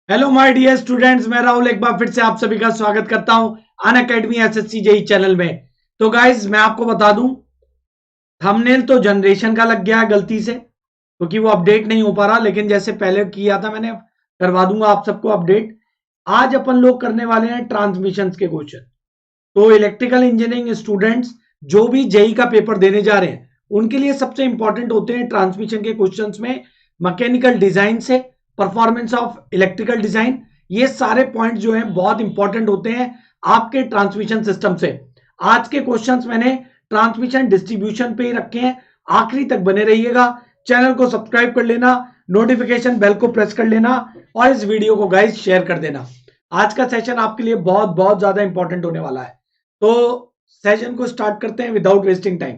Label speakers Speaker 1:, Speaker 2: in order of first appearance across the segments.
Speaker 1: Hello my dear students, मैं राहुल एक बार फिर से आप सभी का स्वागत करता हूं अनअकैडमी एसएससी जेई चैनल में। तो गाइज मैं आपको बता दूं, थंबनेल तो जनरेशन का लग गया है गलती से, क्योंकि वो अपडेट नहीं हो पा रहा, लेकिन जैसे पहले किया था मैंने करवा दूंगा आप सबको अपडेट। आज अपन लोग करने वाले हैं ट्रांसमिशन के क्वेश्चन। तो इलेक्ट्रिकल इंजीनियरिंग स्टूडेंट्स जो भी जेई का पेपर देने जा रहे हैं उनके लिए सबसे इंपॉर्टेंट होते हैं ट्रांसमिशन के क्वेश्चंस में मैकेनिकल डिजाइन से परफॉर्मेंस ऑफ इलेक्ट्रिकल डिजाइन। ये सारे पॉइंट जो हैं बहुत इंपॉर्टेंट होते हैं आपके ट्रांसमिशन सिस्टम से। आज के क्वेश्चंस मैंने ट्रांसमिशन डिस्ट्रीब्यूशन पे ही रखे हैं, आखिरी तक बने रहिएगा। चैनल को सब्सक्राइब कर लेना, नोटिफिकेशन बेल को प्रेस कर लेना और इस वीडियो को गाइज शेयर कर देना। आज का सेशन आपके लिए बहुत बहुत ज्यादा इंपॉर्टेंट होने वाला है। तो सेशन को स्टार्ट करते हैं विदाउट वेस्टिंग टाइम।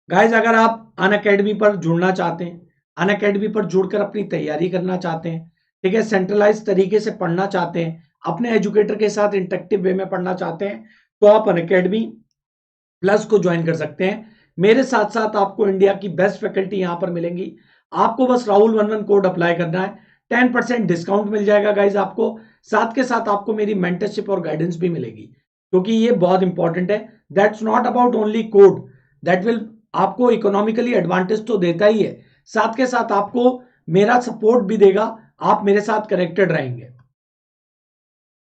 Speaker 1: गाइज अगर आप अनअकैडमी पर जुड़ना चाहते हैं, अनअकैडमी पर जुड़कर अपनी तैयारी करना चाहते हैं, ठीक है, सेंट्रलाइज तरीके से पढ़ना चाहते हैं, अपने एजुकेटर के साथ इंटरेक्टिव वे में पढ़ना चाहते हैं, तो आप अनअकैडमी प्लस को ज्वाइन कर सकते हैं। मेरे साथ साथ आपको इंडिया की बेस्ट फैकल्टी यहां पर मिलेंगी। आपको बस राहुल11 कोड अप्लाई करना है, 10% डिस्काउंट मिल जाएगा गाइज आपको। साथ के साथ आपको मेरी मेंटरशिप और गाइडेंस भी मिलेगी, क्योंकि ये बहुत इंपॉर्टेंट है। That's not about only code, that will आपको इकोनॉमिकली एडवांटेज तो देता ही है, साथ के साथ आपको मेरा सपोर्ट भी देगा, आप मेरे साथ कनेक्टेड रहेंगे।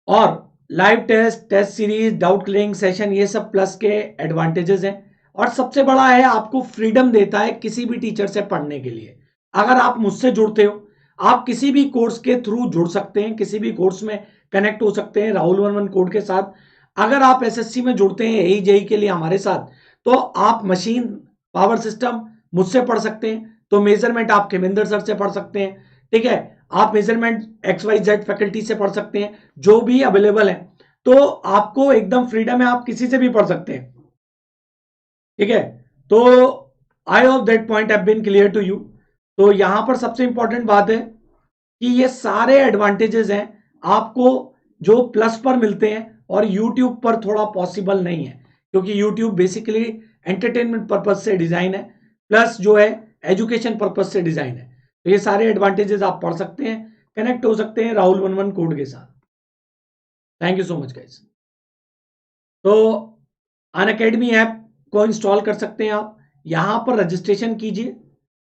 Speaker 1: और live test, test series, doubt clearing session, ये सब प्लस के एडवांटेजेस हैं। और सबसे बड़ा है, आपको फ्रीडम देता है किसी भी टीचर से पढ़ने के लिए। अगर आप मुझसे जुड़ते हो, आप किसी भी कोर्स के थ्रू जुड़ सकते हैं, किसी भी कोर्स में कनेक्ट हो सकते हैं राहुल11 कोड के साथ। अगर आप एसएससी में जुड़ते हैं एई जेई के लिए हमारे साथ, तो आप मशीन पावर सिस्टम मुझसे पढ़ सकते हैं, तो मेजरमेंट आप खेमेंद्र सर से पढ़ सकते हैं, ठीक है। आप मेजरमेंट XYZ फैकल्टी से पढ़ सकते हैं, जो भी अवेलेबल है। तो आपको एकदम फ्रीडम है, आप किसी से भी पढ़ सकते हैं, ठीक है। तो I hope that point have been clear to you. तो यहां पर सबसे इंपॉर्टेंट बात है कि ये सारे एडवांटेजेस हैं आपको जो प्लस पर मिलते हैं, और यूट्यूब पर थोड़ा पॉसिबल नहीं है, क्योंकि यूट्यूब बेसिकली एंटरटेनमेंट पर्पज से डिजाइन है, प्लस जो है एजुकेशन पर्पज से डिजाइन है। तो ये सारे एडवांटेजेस आप पढ़ सकते हैं, कनेक्ट हो सकते हैं राहुल11 कोड के साथ। Thank you so much guys. तो अनअकैडमी ऐप को इंस्टॉल कर सकते हैं आप, यहां पर रजिस्ट्रेशन कीजिए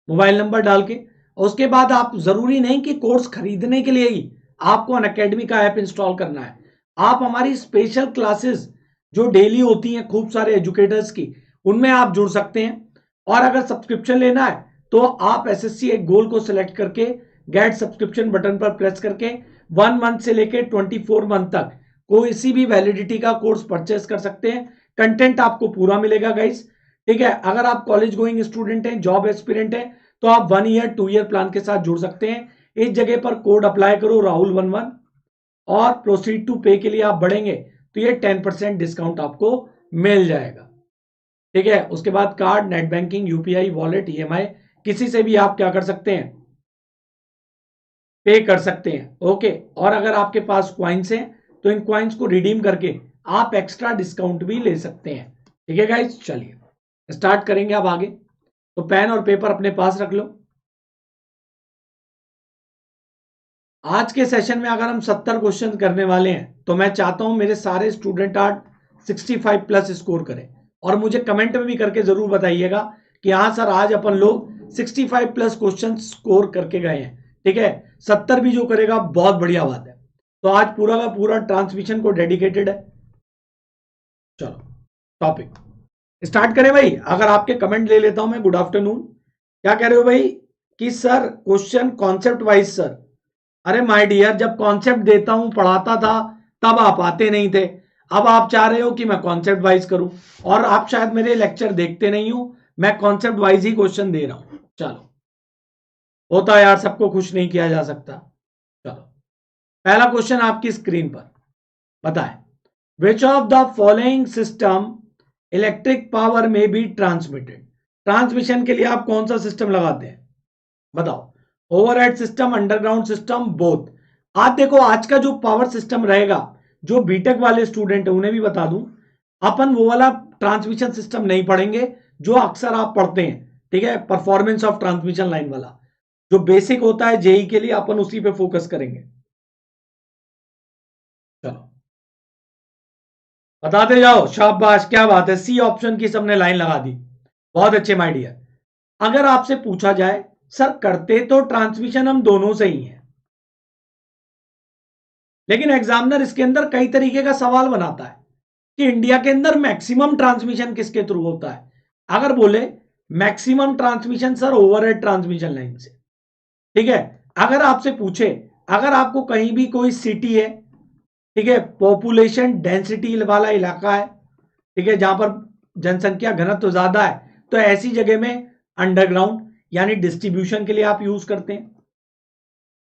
Speaker 1: मोबाइल नंबर डाल के। और उसके बाद आप, जरूरी नहीं कि कोर्स खरीदने के लिए ही आपको अनअकैडमी का ऐप इंस्टॉल करना है। आप हमारी स्पेशल क्लासेस जो डेली होती हैं खूब सारे एजुकेटर्स की, उनमें आप जुड़ सकते हैं। और अगर सब्सक्रिप्शन लेना है तो आप एसएससी एक गोल को सिलेक्ट करके गेट सब्सक्रिप्शन बटन पर प्रेस करके 1 मंथ से लेकर 24 मंथ तक कोई सी भी वैलिडिटी का कोर्स परचेस कर सकते हैं। कंटेंट आपको पूरा मिलेगा गाइस, ठीक है। अगर आप कॉलेज गोइंग स्टूडेंट हैं, जॉब एस्पिरेंट हैं, तो आप 1 ईयर 2 ईयर प्लान के साथ जुड़ सकते हैं। इस जगह पर कोड अप्लाई करो राहुल11 और प्रोसीड टू पे के लिए आप बढ़ेंगे तो ये 10% डिस्काउंट आपको मिल जाएगा, ठीक है। उसके बाद card, net banking, UPI, wallet, EMI, किसी से भी आप क्या कर सकते हैं, पे कर सकते हैं, ओके। और अगर आपके पास क्वाइंस हैं तो इन क्वाइंस को रिडीम करके आप एक्स्ट्रा डिस्काउंट भी ले सकते हैं, ठीक है गाइस। चलिए स्टार्ट करेंगे अब आगे। तो पेन और पेपर अपने पास रख लो। आज के सेशन में अगर हम 70 क्वेश्चन करने वाले हैं, तो मैं चाहता हूं मेरे सारे स्टूडेंट आज 65 प्लस स्कोर करें। और मुझे कमेंट में भी करके जरूर बताइएगा कि हाँ सर, आज अपन लोग 65 प्लस क्वेश्चन स्कोर करके गए हैं, ठीक है। 70 भी जो करेगा बहुत बढ़िया बात है। तो आज पूरा का पूरा ट्रांसमिशन को डेडिकेटेड है। चलो टॉपिक स्टार्ट करें भाई। अगर आपके कमेंट ले लेता हूं मैं। गुड आफ्टरनून, क्या कह रहे हो भाई कि sir question concept wise sir. अरे माय डियर, जब कॉन्सेप्ट देता हूं, पढ़ाता था, तब आप आते नहीं थे। अब आप चाह रहे हो कि मैं कॉन्सेप्ट वाइज करूं, और आप शायद मेरे लेक्चर देखते नहीं हो, मैं कॉन्सेप्ट वाइज ही क्वेश्चन दे रहा हूं। चलो, होता है यार, सबको खुश नहीं किया जा सकता। चलो, पहला क्वेश्चन आपकी स्क्रीन पर बताएं, विच of the following system electric power में बी ट्रांसमिटेड। ट्रांसमिशन के लिए आप कौन सा सिस्टम लगाते हैं, बताओ। Overhead system, underground system, both. आज देखो, आज का जो पावर सिस्टम रहेगा, जो बीटेक वाले स्टूडेंट है उन्हें भी बता दूं, अपन वो वाला ट्रांसमिशन सिस्टम नहीं पढ़ेंगे जो अक्सर आप पढ़ते हैं, ठीक है, परफॉर्मेंस ऑफ ट्रांसमिशन लाइन वाला। जो बेसिक होता है जेई के लिए, अपन उसी पे फोकस करेंगे। चलो बताते जाओ, शाबाश, क्या बात है, सी ऑप्शन की सबने लाइन लगा दी, बहुत अच्छे माय डियर। अगर आपसे पूछा जाए सर करते तो ट्रांसमिशन हम दोनों से ही हैं, लेकिन एग्जामिनर इसके अंदर कई तरीके का सवाल बनाता है कि इंडिया के अंदर मैक्सिमम ट्रांसमिशन किसके थ्रू होता है। अगर बोले maximum transmission sir overhead transmission line से, ठीक है। अगर आपसे पूछे, अगर आपको कहीं भी कोई सिटी है, ठीक है, पॉपुलेशन डेंसिटी वाला इलाका है, ठीक है, जहां पर जनसंख्या घनत्व ज्यादा है, तो ऐसी जगह में अंडरग्राउंड यानी डिस्ट्रीब्यूशन के लिए आप यूज करते हैं,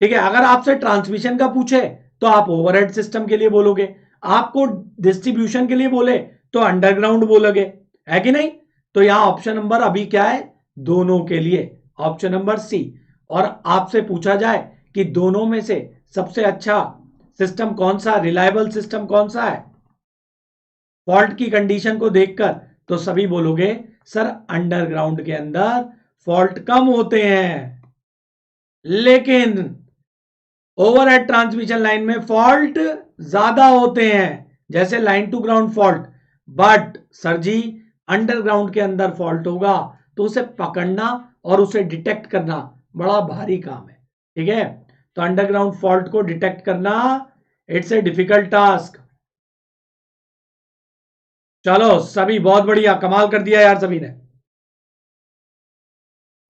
Speaker 1: ठीक है। अगर आपसे ट्रांसमिशन का पूछे तो आप ओवरहेड सिस्टम के लिए बोलोगे, आपको डिस्ट्रीब्यूशन के लिए बोले तो अंडरग्राउंड बोलोगे, है कि नहीं। तो यहां ऑप्शन नंबर अभी क्या है, दोनों के लिए, ऑप्शन नंबर सी। और आपसे पूछा जाए कि दोनों में से सबसे अच्छा सिस्टम कौन सा, रिलायबल सिस्टम कौन सा है फॉल्ट की कंडीशन को देखकर, तो सभी बोलोगे सर अंडरग्राउंड के अंदर फॉल्ट कम होते हैं, लेकिन ओवरहेड ट्रांसमिशन लाइन में फॉल्ट ज्यादा होते हैं, जैसे line to ground fault. But sir ji underground के अंदर फॉल्ट होगा तो उसे पकड़ना और उसे डिटेक्ट करना बड़ा भारी काम है, ठीक है। तो अंडरग्राउंड फॉल्ट को डिटेक्ट करना इट्स ए डिफिकल्ट टास्क। चलो सभी बहुत बढ़िया, कमाल कर दिया यार सभी ने,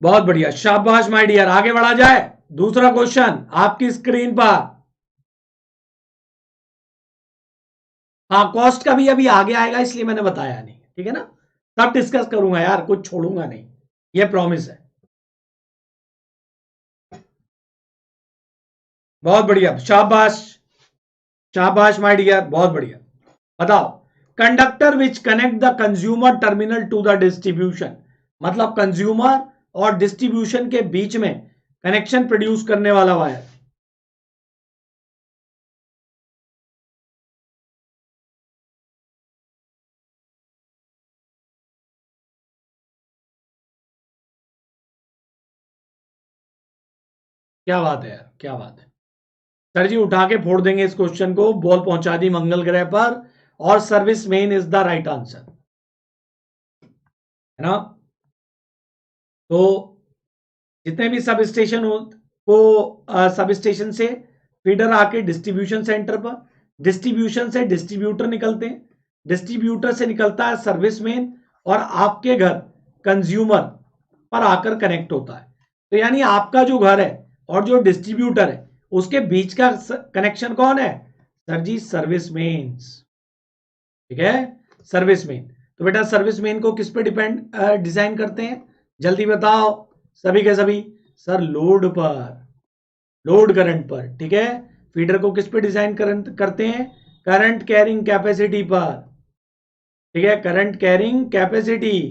Speaker 1: बहुत बढ़िया, शाबाश माय डियर। आगे बढ़ा जाए, दूसरा क्वेश्चन आपकी स्क्रीन पर। हाँ कॉस्ट का भी अभी आगे आएगा, इसलिए मैंने बताया नहीं, ठीक है ना। सब डिस्कस करूंगा यार, कुछ छोड़ूंगा नहीं, ये प्रॉमिस है। बहुत बढ़िया, शाबाश, शाबाश माय डियर, बहुत बढ़िया। बताओ, conductor which connect the consumer terminal to the distribution, मतलब कंज्यूमर और डिस्ट्रीब्यूशन के बीच में कनेक्शन प्रोड्यूस करने वाला वायर। क्या बात है यार, क्या बात है सर जी, उठा के फोड़ देंगे इस क्वेश्चन को, बॉल पहुंचा दी मंगल ग्रह पर, और service main is the right answer, है ना। तो जितने भी सब स्टेशन को सब स्टेशन से फीडर आके डिस्ट्रीब्यूशन सेंटर पर, डिस्ट्रीब्यूशन से डिस्ट्रीब्यूटर निकलते हैं, डिस्ट्रीब्यूटर से निकलता है सर्विस मेन, और आपके घर कंज्यूमर पर आकर कनेक्ट होता है। तो यानी आपका जो घर है और जो डिस्ट्रीब्यूटर है उसके बीच का कनेक्शन कौन है, सर जी सर्विस मेन्स, ठीक है, सर्विस मेन। तो बेटा सर्विस मेन को किस पे डिपेंड डिजाइन करते हैं, जल्दी बताओ सभी के सभी। सर लोड पर, लोड करंट पर, ठीक है। फीडर को किस पे डिजाइन करते हैं, करंट कैरिंग कैपेसिटी पर, ठीक है, करंट कैरिंग कैपेसिटी,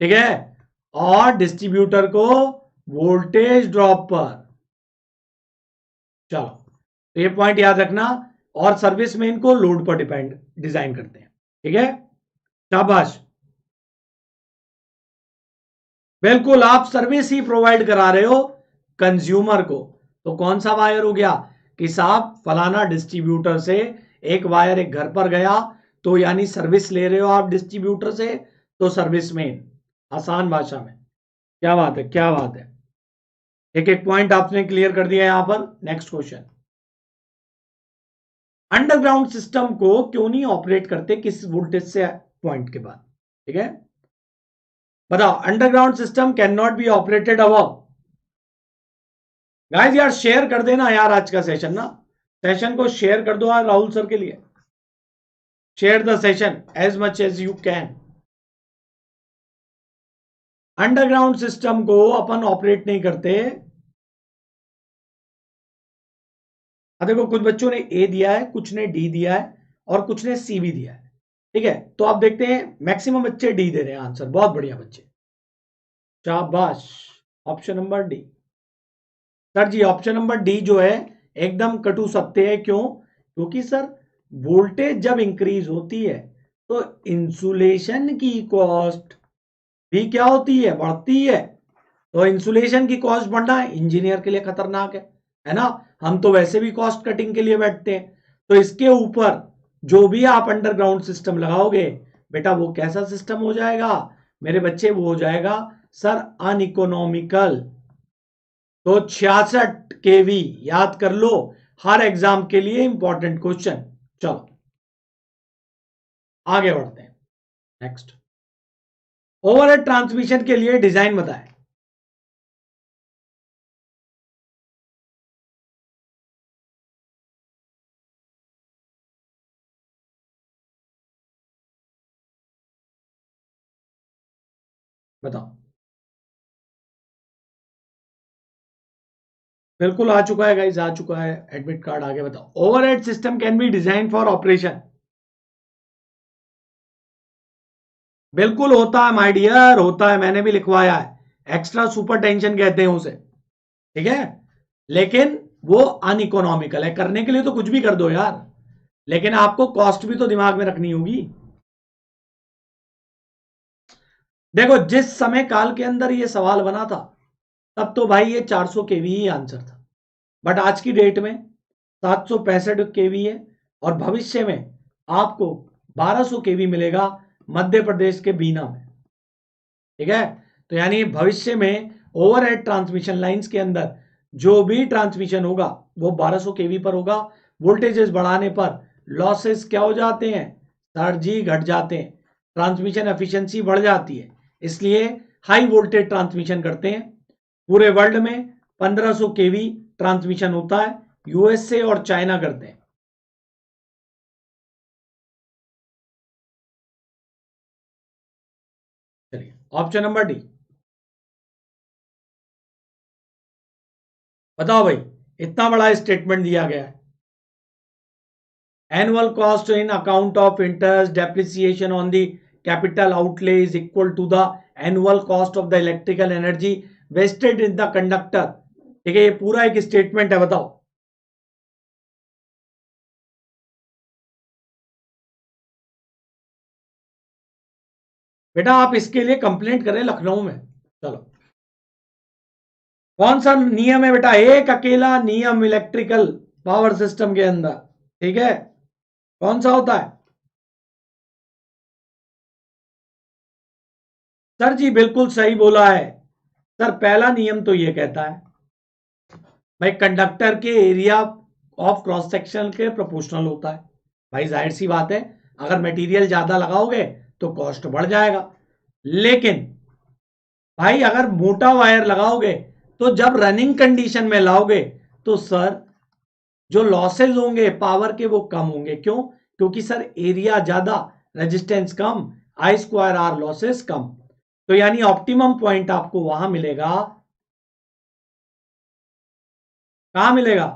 Speaker 1: ठीक है। और डिस्ट्रीब्यूटर को वोल्टेज ड्रॉप पर। चलो तो ये पॉइंट याद रखना, और सर्विस मेन को लोड पर डिपेंड डिजाइन करते हैं, ठीक है, शाबाश। बिल्कुल, आप सर्विस ही प्रोवाइड करा रहे हो कंज्यूमर को, तो कौन सा वायर हो गया कि साहब फलाना डिस्ट्रीब्यूटर से एक वायर एक घर पर गया, तो यानी सर्विस ले रहे हो आप डिस्ट्रीब्यूटर से, तो सर्विस मेन, आसान भाषा में। क्या बात है, क्या बात है, एक एक पॉइंट आपने क्लियर कर दिया यहां पर। नेक्स्ट क्वेश्चन, अंडरग्राउंड सिस्टम को क्यों नहीं ऑपरेट करते किस वोल्टेज से पॉइंट के बाद, ठीक है। बताओ, underground system can not be operated above. Guys यार शेयर कर देना यार, आज का सेशन ना, सेशन को शेयर कर दो यार राहुल सर के लिए, share the session as much as you can. Underground system को अपन ऑपरेट नहीं करते। देखो कुछ बच्चों ने ए दिया है, कुछ ने डी दिया है, और कुछ ने सी भी दिया है, ठीक है। तो आप देखते हैं मैक्सिमम बच्चे डी दे रहे हैं आंसर, बहुत बढ़िया बच्चे, शाबाश। Option number D, sir ji option number D जो है एकदम कटु सत्य है, क्यों, क्योंकि सर वोल्टेज जब इंक्रीज होती है तो इंसुलेशन की कॉस्ट भी क्या होती है, बढ़ती है। तो इंसुलेशन की कॉस्ट बढ़ना इंजीनियर के लिए खतरनाक है ना। हम तो वैसे भी कॉस्ट कटिंग के लिए बैठते हैं। तो इसके ऊपर जो भी आप अंडरग्राउंड सिस्टम लगाओगे बेटा वो कैसा सिस्टम हो जाएगा मेरे बच्चे, वो हो जाएगा सर अनइकोनॉमिकल। तो 66 केवी याद कर लो, हर एग्जाम के लिए इंपॉर्टेंट क्वेश्चन। चलो आगे बढ़ते हैं। नेक्स्ट, ओवरहेड ट्रांसमिशन के लिए डिजाइन बताएं। बताओ। बिल्कुल आ चुका है गाइस, आ चुका है एडमिट कार्ड। आगे बताओ। Overhead system can be design for operation. बिल्कुल होता है माय डियर, होता है, मैंने भी लिखवाया है। एक्स्ट्रा सुपर टेंशन कहते हैं उसे, ठीक है। लेकिन वो अनइकोनॉमिकल है। करने के लिए तो कुछ भी कर दो यार, लेकिन आपको कॉस्ट भी तो दिमाग में रखनी होगी। देखो जिस समय काल के अंदर ये सवाल बना था तब तो भाई ये 400 केवी ही आंसर था, बट आज की डेट में 765 केवी है और भविष्य में आपको 1200 केवी मिलेगा मध्य प्रदेश के बीना में, ठीक है। तो यानी भविष्य में ओवरहेड ट्रांसमिशन लाइंस के अंदर जो भी ट्रांसमिशन होगा वो 1200 केवी पर होगा। वोल्टेजेस बढ़ाने पर लॉसेस क्या हो जाते हैं सर जी, घट जाते हैं, ट्रांसमिशन एफिशिएंसी बढ़ जाती है, इसलिए हाई वोल्टेज ट्रांसमिशन करते हैं। पूरे वर्ल्ड में 1500 केवी ट्रांसमिशन होता है, यूएसए और चाइना करते हैं। चलिए ऑप्शन नंबर डी बताओ भाई, इतना बड़ा स्टेटमेंट दिया गया है। Annual cost in account of interest depreciation on the capital outlay is equal to the annual cost of the electrical energy wasted in the conductor। ठीक है, ये पूरा एक स्टेटमेंट है, बताओ। बेटा आप इसके लिए कंप्लेंट करें लखनऊ में। चलो, कौन सा नियम है बेटा, एक अकेला नियम इलेक्ट्रिकल पावर सिस्टम के अंदर, ठीक है, कौन सा होता है सर जी? बिल्कुल सही बोला है सर। पहला नियम तो ये कहता है भाई कंडक्टर के एरिया ऑफ क्रॉस सेक्शन के प्रोपोर्शनल होता है। भाई जाहिर सी बात है, अगर मटेरियल ज्यादा लगाओगे तो कॉस्ट बढ़ जाएगा। लेकिन भाई अगर मोटा वायर लगाओगे तो जब रनिंग कंडीशन में लाओगे तो सर जो लॉसेज होंगे पावर के वो कम होंगे। क्यों? क्योंकि सर एरिया ज्यादा, रेजिस्टेंस कम, आई स्क्वायर आर लॉसेस कम। तो यानी ऑप्टिमम पॉइंट आपको वहां मिलेगा, कहां मिलेगा?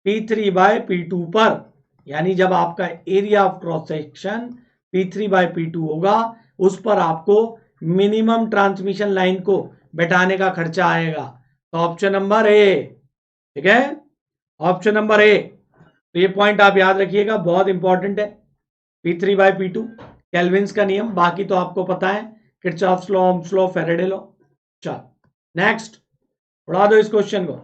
Speaker 1: P3/P2 पर। यानी जब आपका area of cross section P3/P2 होगा उस पर आपको मिनिमम ट्रांसमिशन लाइन को बैठाने का खर्चा आएगा। तो ऑप्शन नंबर ए, ठीक है, ऑप्शन नंबर ए। तो ये पॉइंट आप याद रखिएगा, बहुत इंपॉर्टेंट है। P3/P2 केल्विन्स का नियम, बाकी तो आपको पता है, Kirchhoff's law, Ohm's law, Faraday law. चल नेक्स्ट, उड़ा दो इस क्वेश्चन को।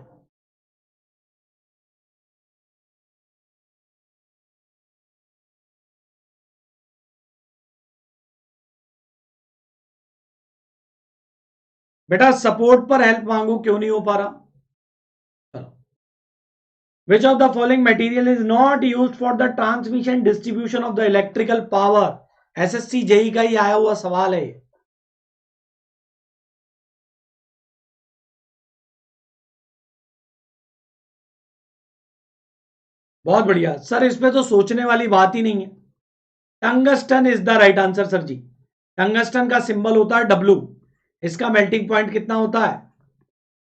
Speaker 1: बेटा सपोर्ट पर हेल्प मांगू क्यों नहीं हो पा रहा? चलो, विच of the following material is not used for the transmission distribution of the electrical power? SSC JE का ही आया हुआ सवाल है। बहुत बढ़िया सर, इसमें तो सोचने वाली बात ही नहीं है। Tungsten is the right answer sir ji. Tungsten का सिंबल होता है डब्ल्यू। इसका मेल्टिंग पॉइंट कितना होता है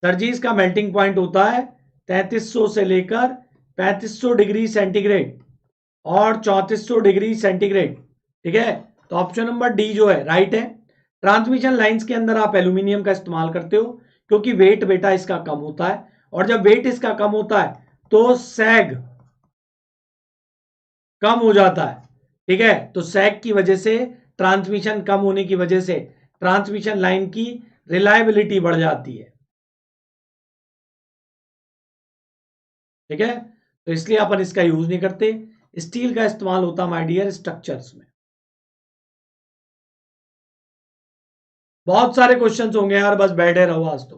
Speaker 1: सर जी? इसका मेल्टिंग पॉइंट होता है 3300 से लेकर 3500 डिग्री सेंटीग्रेड और 3400 डिग्री सेंटीग्रेड, ठीक है। तो ऑप्शन नंबर डी जो है राइट है। ट्रांसमिशन लाइंस के अंदर आप एल्यूमिनियम का इस्तेमाल करते हो क्योंकि वेट बेटा इसका कम होता है, और जब वेट इसका कम होता है तो सैग कम हो जाता है, ठीक है। तो सैग की वजह से, ट्रांसमिशन कम होने की वजह से ट्रांसमिशन लाइन की रिलायबिलिटी बढ़ जाती है। ठीक है, तो इसलिए अपन इसका यूज नहीं करते। स्टील का इस्तेमाल होता माय डियर स्ट्रक्चर्स में। बहुत सारे क्वेश्चंस होंगे यार, बस बैठे रहो। आज तो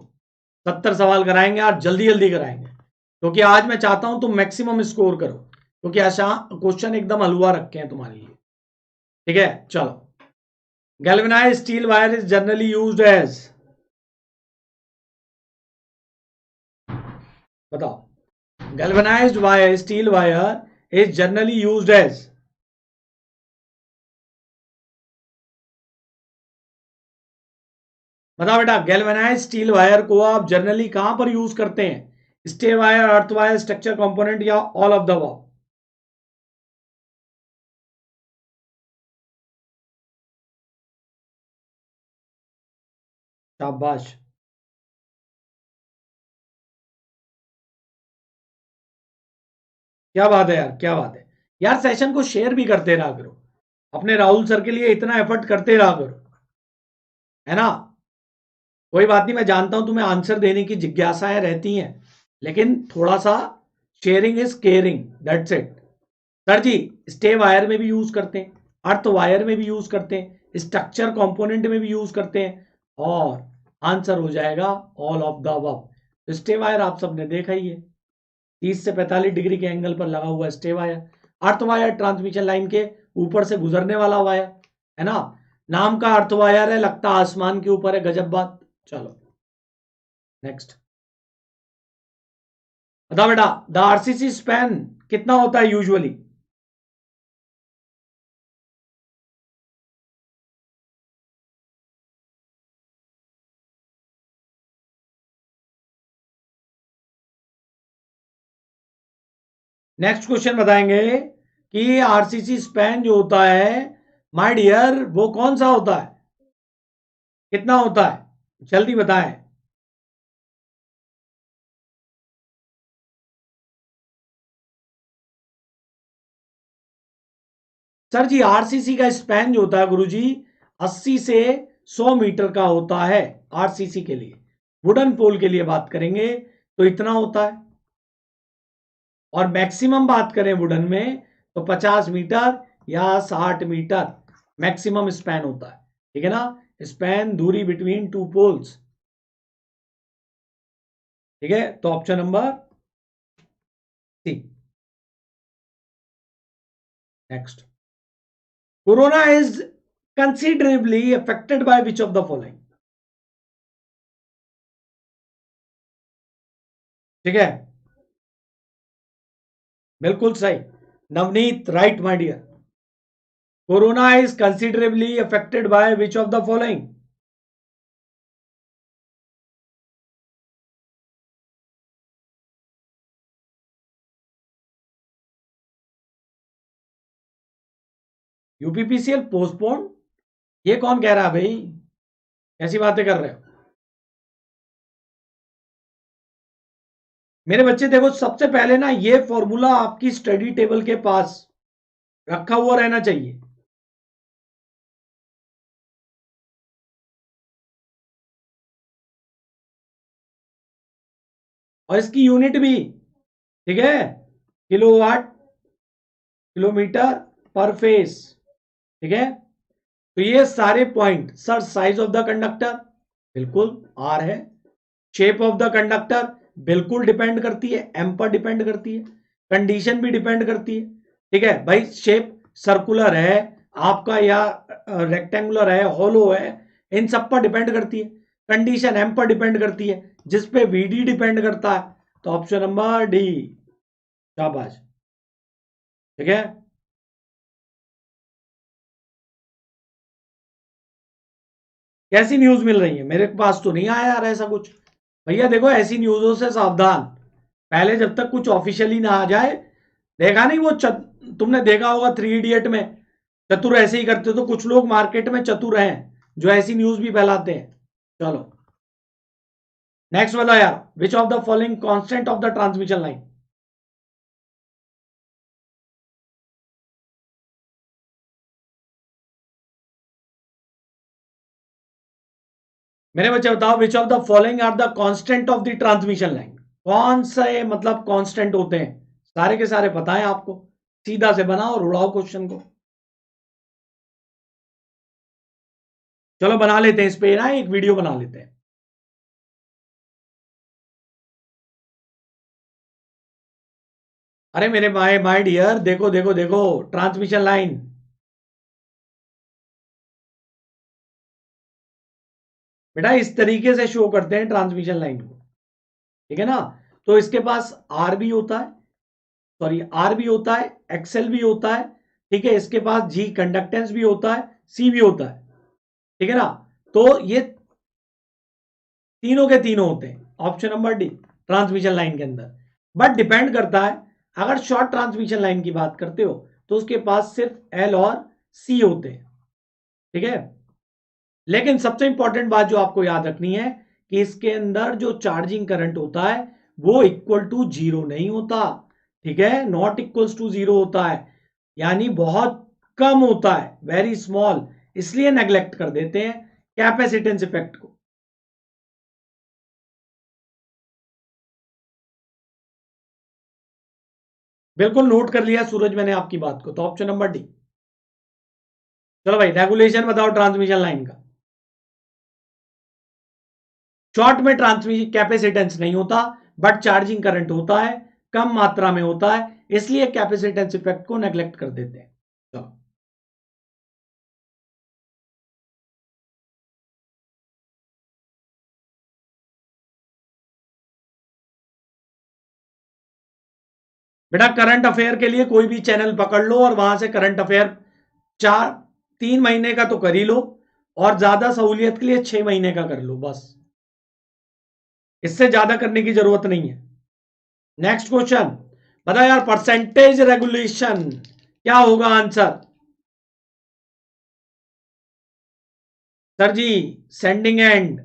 Speaker 1: 70 सवाल कराएंगे यार, जल्दी जल्दी कराएंगे, क्योंकि आज मैं चाहता हूं तुम मैक्सिमम स्कोर करो, क्योंकि आसान क्वेश्चन एकदम हलवा रखे हैं तुम्हारे लिए। ठीक है, चलो। Galvanised steel wire is generally used as, बताओ। Galvanised wire, steel wire is generally used as, बताओ बेटा। गैल्वेनाइज्ड स्टील वायर को आप जनरली कहां पर यूज करते हैं? Stay wire, earth wire, structure component, या ऑल ऑफ द अबव? शाबाश, क्या बात है यार, क्या बात है यार। सेशन को शेयर भी करते रहा करो, अपने राहुल सर के लिए इतना एफर्ट करते रहा करो, है ना। कोई बात नहीं, मैं जानता हूं तुम्हें आंसर देने की जिज्ञासाएं रहती हैं, लेकिन थोड़ा सा sharing is caring, that's it. Sir ji, stay wire में भी यूज करते हैं, अर्थ वायर में भी यूज करते हैं, स्ट्रक्चर कंपोनेंट में भी यूज करते हैं, और आंसर हो जाएगा all of the above. Stay wire आप सबने देखा ही है, 30 से 45 डिग्री के एंगल पर लगा हुआ stay wire. Earth wire transmission line के ऊपर से गुजरने वाला वायर, है ना। नाम का अर्थ वायर है, लगता आसमान के ऊपर है, गजब बात। चलो नेक्स्ट, बता बेटा। द आरसीसी स्पैन कितना होता है यूजुअली? नेक्स्ट क्वेश्चन बताएंगे कि आरसीसी स्पैन जो होता है माय डियर, वो कौन सा होता है, कितना होता है, जल्दी बताएं। सर जी, आरसीसी का स्पैन जो होता है गुरुजी, 80 से 100 मीटर का होता है आरसीसी के लिए। वुडन पोल के लिए बात करेंगे तो इतना होता है, और मैक्सिमम बात करें वुडन में तो 50 मीटर या 60 मीटर मैक्सिमम स्पैन होता है। ठीक है ना, स्पैन दूरी बिटवीन टू पोल्स। ठीक है, तो option number C. Next, corona is considerably affected by which of the following? ठीक है, बिल्कुल सही, Navneet, right my dear. Corona is considerably affected by which of the following? UPPCL postpone, ये कौन कह रहा है भाई, कैसी बातें कर रहे हो मेरे बच्चे? देखो, सबसे पहले ना ये फॉर्मूला आपकी स्टडी टेबल के पास रखा हुआ रहना चाहिए। और इसकी यूनिट भी, ठीक है, किलोवाट किलोमीटर पर फेस। ठीक है, तो ये सारे point. Sir, size of the conductor, बिल्कुल आर है। शेप ऑफ द कंडक्टर बिल्कुल डिपेंड करती है, एम पर डिपेंड करती है। कंडीशन भी डिपेंड करती है। ठीक है भाई, शेप सर्कुलर है आपका या रेक्टेंगुलर है, होलो है, इन सब पर डिपेंड करती है। कंडीशन एम पर डिपेंड करती है, जिस पे वीडी डिपेंड करता है। तो ऑप्शन नंबर डी, शाबाश। ठीक है, कैसी न्यूज मिल रही है? मेरे पास तो नहीं आया यार ऐसा कुछ। भैया देखो, ऐसी न्यूजों से सावधान, पहले जब तक कुछ ऑफिशियली ना आ जाए। देखा नहीं वो तुमने देखा होगा 3 इडियट में, चतुर ऐसे ही करते, तो कुछ लोग मार्केट में चतुर हैं जो ऐसी न्यूज भी फैलाते हैं। चलो नेक्स्ट बताओ यार, which of the following constant of the transmission line? मेरे बच्चे बताओ, which of the following are the constant of the transmission line? कौन से मतलब कांस्टेंट होते हैं, सारे के सारे पता है आपको, सीधा से बनाओ और उड़ाओ क्वेश्चन को। चलो बना लेते हैं, इस पे ना एक वीडियो बना लेते हैं। अरे मेरे माय डियर, देखो देखो देखो, ट्रांसमिशन लाइन। बेटा इस तरीके से शो करते हैं ट्रांसमिशन लाइन को, ठीक है ना। तो इसके पास आर भी होता है, सॉरी आर भी होता है, एक्सएल भी होता है, ठीक है। इसके पास जी कंडक्टेंस भी होता है, सी भी होता है, ठीक है ना। तो ये तीनों के तीनों होते हैं, option number D transmission line के अंदर। बट डिपेंड करता है, अगर शॉर्ट ट्रांसमिशन लाइन की बात करते हो तो उसके पास सिर्फ एल और सी होते हैं, ठीक है। लेकिन सबसे इंपॉर्टेंट बात जो आपको याद रखनी है कि इसके अंदर जो चार्जिंग करंट होता है वो इक्वल टू जीरो नहीं होता, ठीक है, नॉट इक्वल्स टू जीरो होता है, यानी बहुत कम होता है, वेरी स्मॉल। इसलिए नेग्लेक्ट कर देते हैं कैपेसिटेंस इफेक्ट को। बिल्कुल नोट कर लिया सूरज मैंने आपकी बात को, तो ऑप्शन नंबर डी। चलो भाई रेगुलेशन बताओ ट्रांसमिशन लाइन का। शॉर्ट में ट्रांसमिशन कैपेसिटेंस नहीं होता, बट चार्जिंग करंट होता है, कम मात्रा में होता है, इसलिए कैपेसिटेंस इफेक्ट को नेग्लेक्ट कर देते हैं। चलो बेटा करंट अफेयर के लिए कोई भी चैनल पकड़ लो और वहां से करंट अफेयर 3 महीने का तो कर ही लो, और ज्यादा सहूलियत के लिए 6 महीने का कर लो बस, इससे ज्यादा करने की जरूरत नहीं है। नेक्स्ट क्वेश्चन बता यार, परसेंटेज रेगुलेशन क्या होगा answer. Sir ji sending end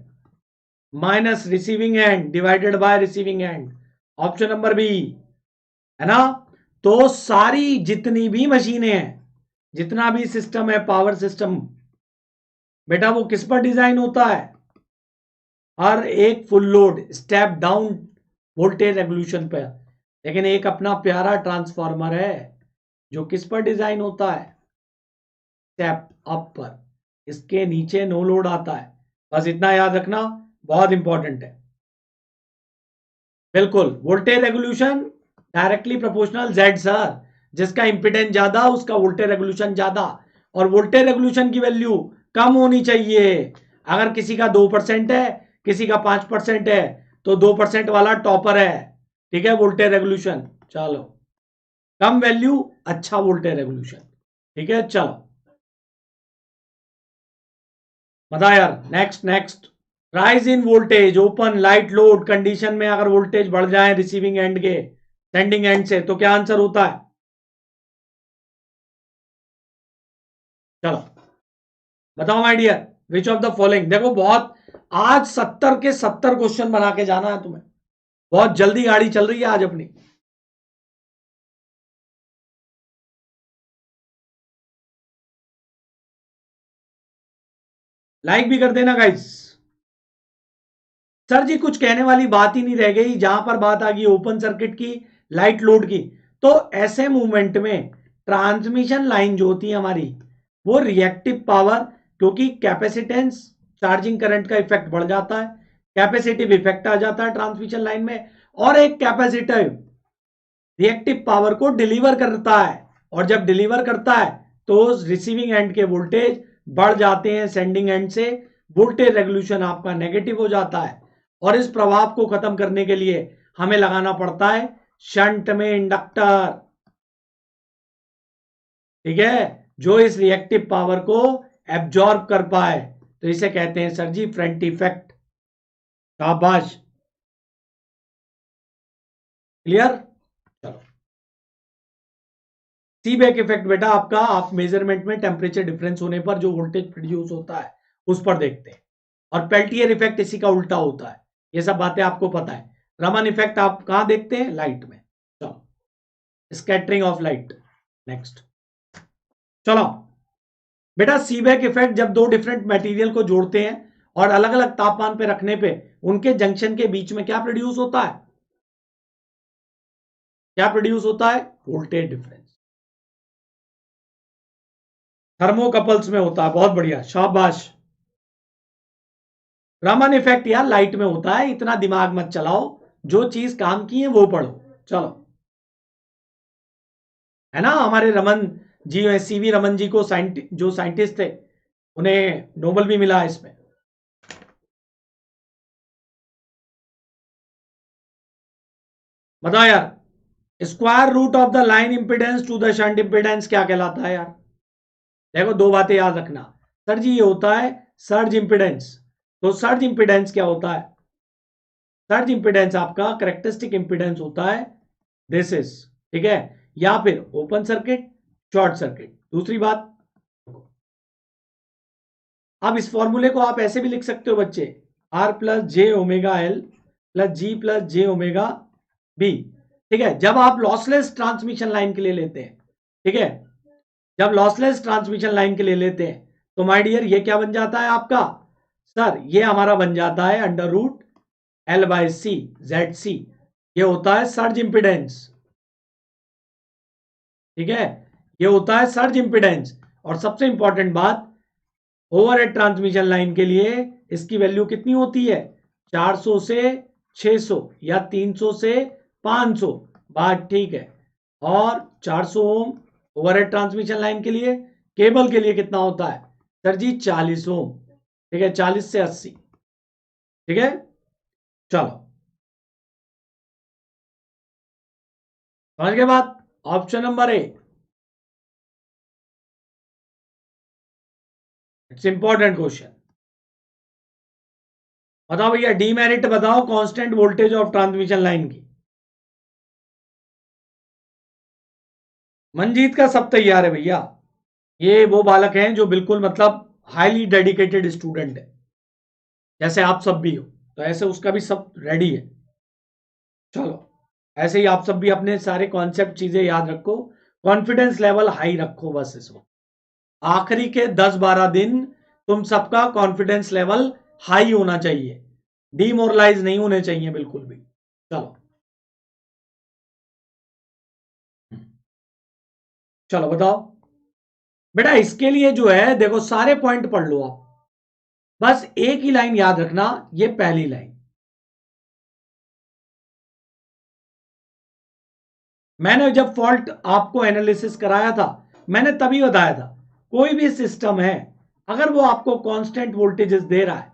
Speaker 1: minus receiving end divided by receiving end, option number B, है ना। तो सारी जितनी भी मशीनें हैं, जितना भी सिस्टम है पावर सिस्टम, बेटा वो किस पर डिजाइन होता है, हर एक full load step down voltage regulation पर। लेकिन एक अपना प्यारा ट्रांसफार्मर है जो किस पर डिजाइन होता है, स्टेप अप पर, इसके नीचे नो लोड आता है। बस इतना याद रखना, बहुत इंपॉर्टेंट है। बिल्कुल voltage regulation directly proportional Z sir, जिसका इंपिडेंस ज्यादा उसका वोल्टेज रेगुलेशन ज्यादा, और वोल्टेज रेगुलेशन की वैल्यू कम होनी चाहिए। अगर किसी का 2% है, किसी का 5% है, तो 2% वाला टॉपर है, ठीक है, वोल्टेज रेगुलेशन। चलो कम वैल्यू अच्छा वोल्टेज रेगुलेशन, ठीक है। चलो बता यार, next next. Rise in voltage open light load condition में अगर वोल्टेज बढ़ जाए रिसीविंग एंड के सेंडिंग एंड से, तो क्या आंसर होता है। चलो बताओ my dear, which of the following. देखो बहुत, आज 70 के 70 क्वेश्चन बना के जाना है तुम्हें, बहुत जल्दी गाड़ी चल रही है आज अपनी। लाइक भी कर देना गाइस। सर जी कुछ कहने वाली बात ही नहीं रह गई, जहां पर बात आ गई ओपन सर्किट की, लाइट लोड की, तो ऐसे मूवमेंट में ट्रांसमिशन लाइन जो होती है हमारी, वो रिएक्टिव पावर, क्योंकि कैपेसिटेंस चार्जिंग करंट का इफेक्ट बढ़ जाता है, कैपेसिटिव इफेक्ट आ जाता है ट्रांसमिशन लाइन में, और एक कैपेसिटिव रिएक्टिव पावर को डिलीवर करता है, और जब डिलीवर करता है तो रिसीविंग एंड के वोल्टेज बढ़ जाते हैं, सेंडिंग एंड से वोल्टेज रेगुलेशन आपका नेगेटिव हो जाता है, और इस प्रभाव को खत्म करने के लिए हमें लगाना पड़ता है शंट में इंडक्टर, ठीक है, जो इस रिएक्टिव पावर को एब्जॉर्ब कर पाए, तो इसे कहते हैं सर जी फ्रंट इफेक्ट। शाबाश, क्लियर। चलो सी बैक इफेक्ट बेटा आपका, आप मेजरमेंट में टेम्परेचर डिफरेंस होने पर जो वोल्टेज प्रोड्यूस होता है उस पर देखते हैं, और पेल्टियर इफेक्ट इसी का उल्टा होता है, ये सब बातें आपको पता है। रमन इफेक्ट आप कहां देखते हैं, लाइट में। चलो स्कैटरिंग ऑफ लाइट, नेक्स्ट। चलो बेटा सीबैक इफेक्ट, जब दो डिफरेंट मटेरियल को जोड़ते हैं और अलग अलग तापमान पे रखने पे उनके जंक्शन के बीच में क्या प्रोड्यूस होता है, क्या प्रोड्यूस होता है? Voltage difference. थर्मोकपल्स में होता है। बहुत बढ़िया, शाबाश। रमन इफेक्ट यार लाइट में होता है, इतना दिमाग मत चलाओ, जो चीज काम की है वो पढ़ो। चलो, है ना, हमारे रमन जी, सीवी रमन जी को जो साइंटिस्ट थे, उन्हें नोबेल भी मिला है इसमें। बताओ यार, square root of the line impedance to the shunt impedance क्या कहलाता है यार? देखो, दो बातें याद रखना। सर जी, ये होता है सर्ज इंपिडेंस। तो सर्ज इंपिडेंस क्या होता है? सर्ज इंपिडेंस आपका करेक्टरिस्टिक इंपिडेंस होता है, दिस इज, ठीक है, या फिर ओपन सर्किट, शॉर्ट सर्किट। दूसरी बात, अब इस फॉर्मूले को आप ऐसे भी लिख सकते हो बच्चे, R plus J omega L plus G plus J omega B. ठीक है, जब आप लॉसलेस ट्रांसमिशन लाइन के लिए लेते हैं, ठीक है, जब लॉसलेस ट्रांसमिशन लाइन के लिए लेते हैं, तो माय डियर ये क्या बन जाता है आपका? सर ये हमारा बन जाता है under root L by C Z C. ये होता है सर्ज इंपिडेंस। ठीक है, ये होता है सर्ज इंपिडेंस। और सबसे इंपॉर्टेंट बात, ओवरहेड ट्रांसमिशन लाइन के लिए इसकी वैल्यू कितनी होती है? 400 से 600 या 300 से 500। बात ठीक है। और 400 ओम ओवरहेड ट्रांसमिशन लाइन के लिए, केबल के लिए कितना होता है? सर जी 40 ओम। ठीक है, 40 से 80। ठीक है, चलो, समझ गए बात? Option number A, it's important question. बताओ भैया, डीमेरिट बताओ constant voltage of transmission line की। मंजीत का सब तैयार है भैया। ये वो बालक हैं जो बिल्कुल मतलब हाईली डेडिकेटेड स्टूडेंट है, जैसे आप सब भी हो, तो ऐसे उसका भी सब रेडी है। चलो, ऐसे ही आप सब भी अपने सारे कॉन्सेप्ट चीजें याद रखो, कॉन्फिडेंस लेवल हाई रखो बस। इसमें आखिरी के 10-12 दिन तुम सबका कॉन्फिडेंस लेवल हाई होना चाहिए, डीमोरलाइज नहीं होने चाहिए बिल्कुल भी। चलो, चलो बताओ बेटा, इसके लिए जो है देखो, सारे पॉइंट पढ़ लो आप, बस एक ही लाइन याद रखना, ये पहली लाइन। मैंने जब फॉल्ट आपको एनालिसिस कराया था, मैंने तभी बताया था, कोई भी सिस्टम है, अगर वो आपको कांस्टेंट वोल्टेजेस दे रहा है,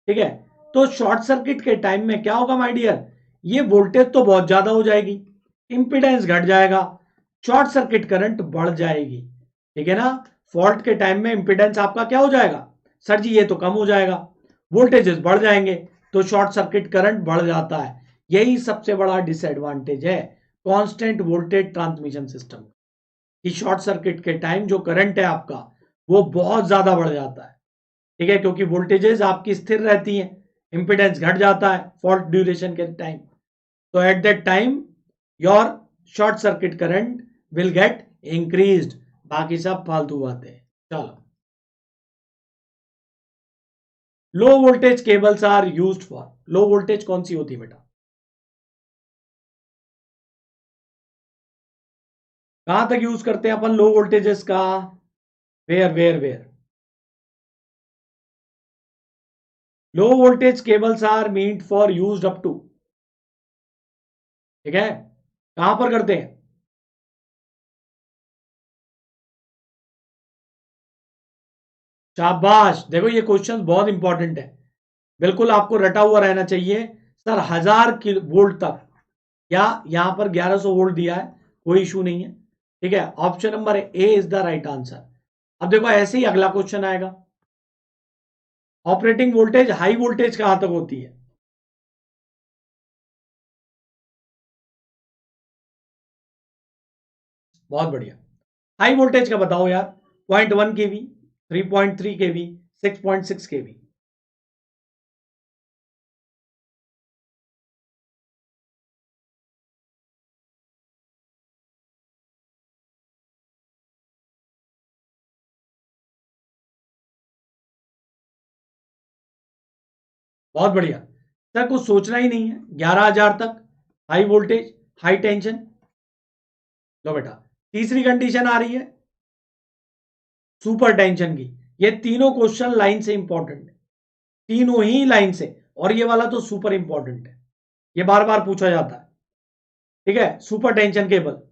Speaker 1: ठीक है, तो शॉर्ट सर्किट के टाइम में क्या होगा माय डियर? ये वोल्टेज तो बहुत ज्यादा हो जाएगी, इंपीडेंस घट जाएगा, शॉर्ट सर्किट करंट बढ़ जाएगी। ठीक है ना? फॉल्ट के टाइम में इंपीडेंस आपका क्या हो जाएगा? सर जी ये तो कम हो जाएगा, वोल्टेजेस बढ़ जाएंगे, तो शॉर्ट सर्किट करंट बढ़ जाता है। यही सबसे बड़ा डिसएडवांटेज है कांस्टेंट वोल्टेज ट्रांसमिशन सिस्टम कि शॉर्ट सर्किट के टाइम जो करंट है आपका, वो बहुत ज्यादा बढ़ जाता है। ठीक है, क्योंकि वोल्टेजेस आपकी स्थिर रहती हैं, इंपीडेंस घट जाता है फॉल्ट ड्यूरेशन के टाइम, तो at that time your short circuit current will get increased. बाकी सब फालतू बातें हैं। चलो, low voltage cables are used for, low voltage कौन सी होती है बेटा? कहां तक यूज करते हैं अपन लो वोल्टेजेस का? Where where where? Low voltage cables are meant for used up to, ठीक है, कहां पर करते हैं? शाबाश, देखो ये क्वेश्चन बहुत इंपॉर्टेंट है, बिल्कुल आपको रटा हुआ रहना चाहिए। सर 1000 वोल्ट तक, या यहां पर 1100 वोल्ट दिया है, कोई इशू नहीं है। ठीक है, option number A is the right answer. अब देखो ऐसे ही अगला क्वेश्चन आएगा, ऑपरेटिंग वोल्टेज हाई वोल्टेज कहां तक होती है? बहुत बढ़िया, हाई वोल्टेज का बताओ यार। 0.1 kV, 3.3 kV, 6.6 kV। बहुत बढ़िया, सर कुछ सोचना ही नहीं है, 11,000 तक हाई वोल्टेज, हाई टेंशन। लो बेटा, तीसरी कंडीशन आ रही है सुपर टेंशन की। ये तीनों क्वेश्चन लाइन से इंपॉर्टेंट है, तीनों ही लाइन से, और ये वाला तो सुपर इंपॉर्टेंट है, ये बार बार पूछा जाता है। ठीक है, सुपर टेंशन केबल।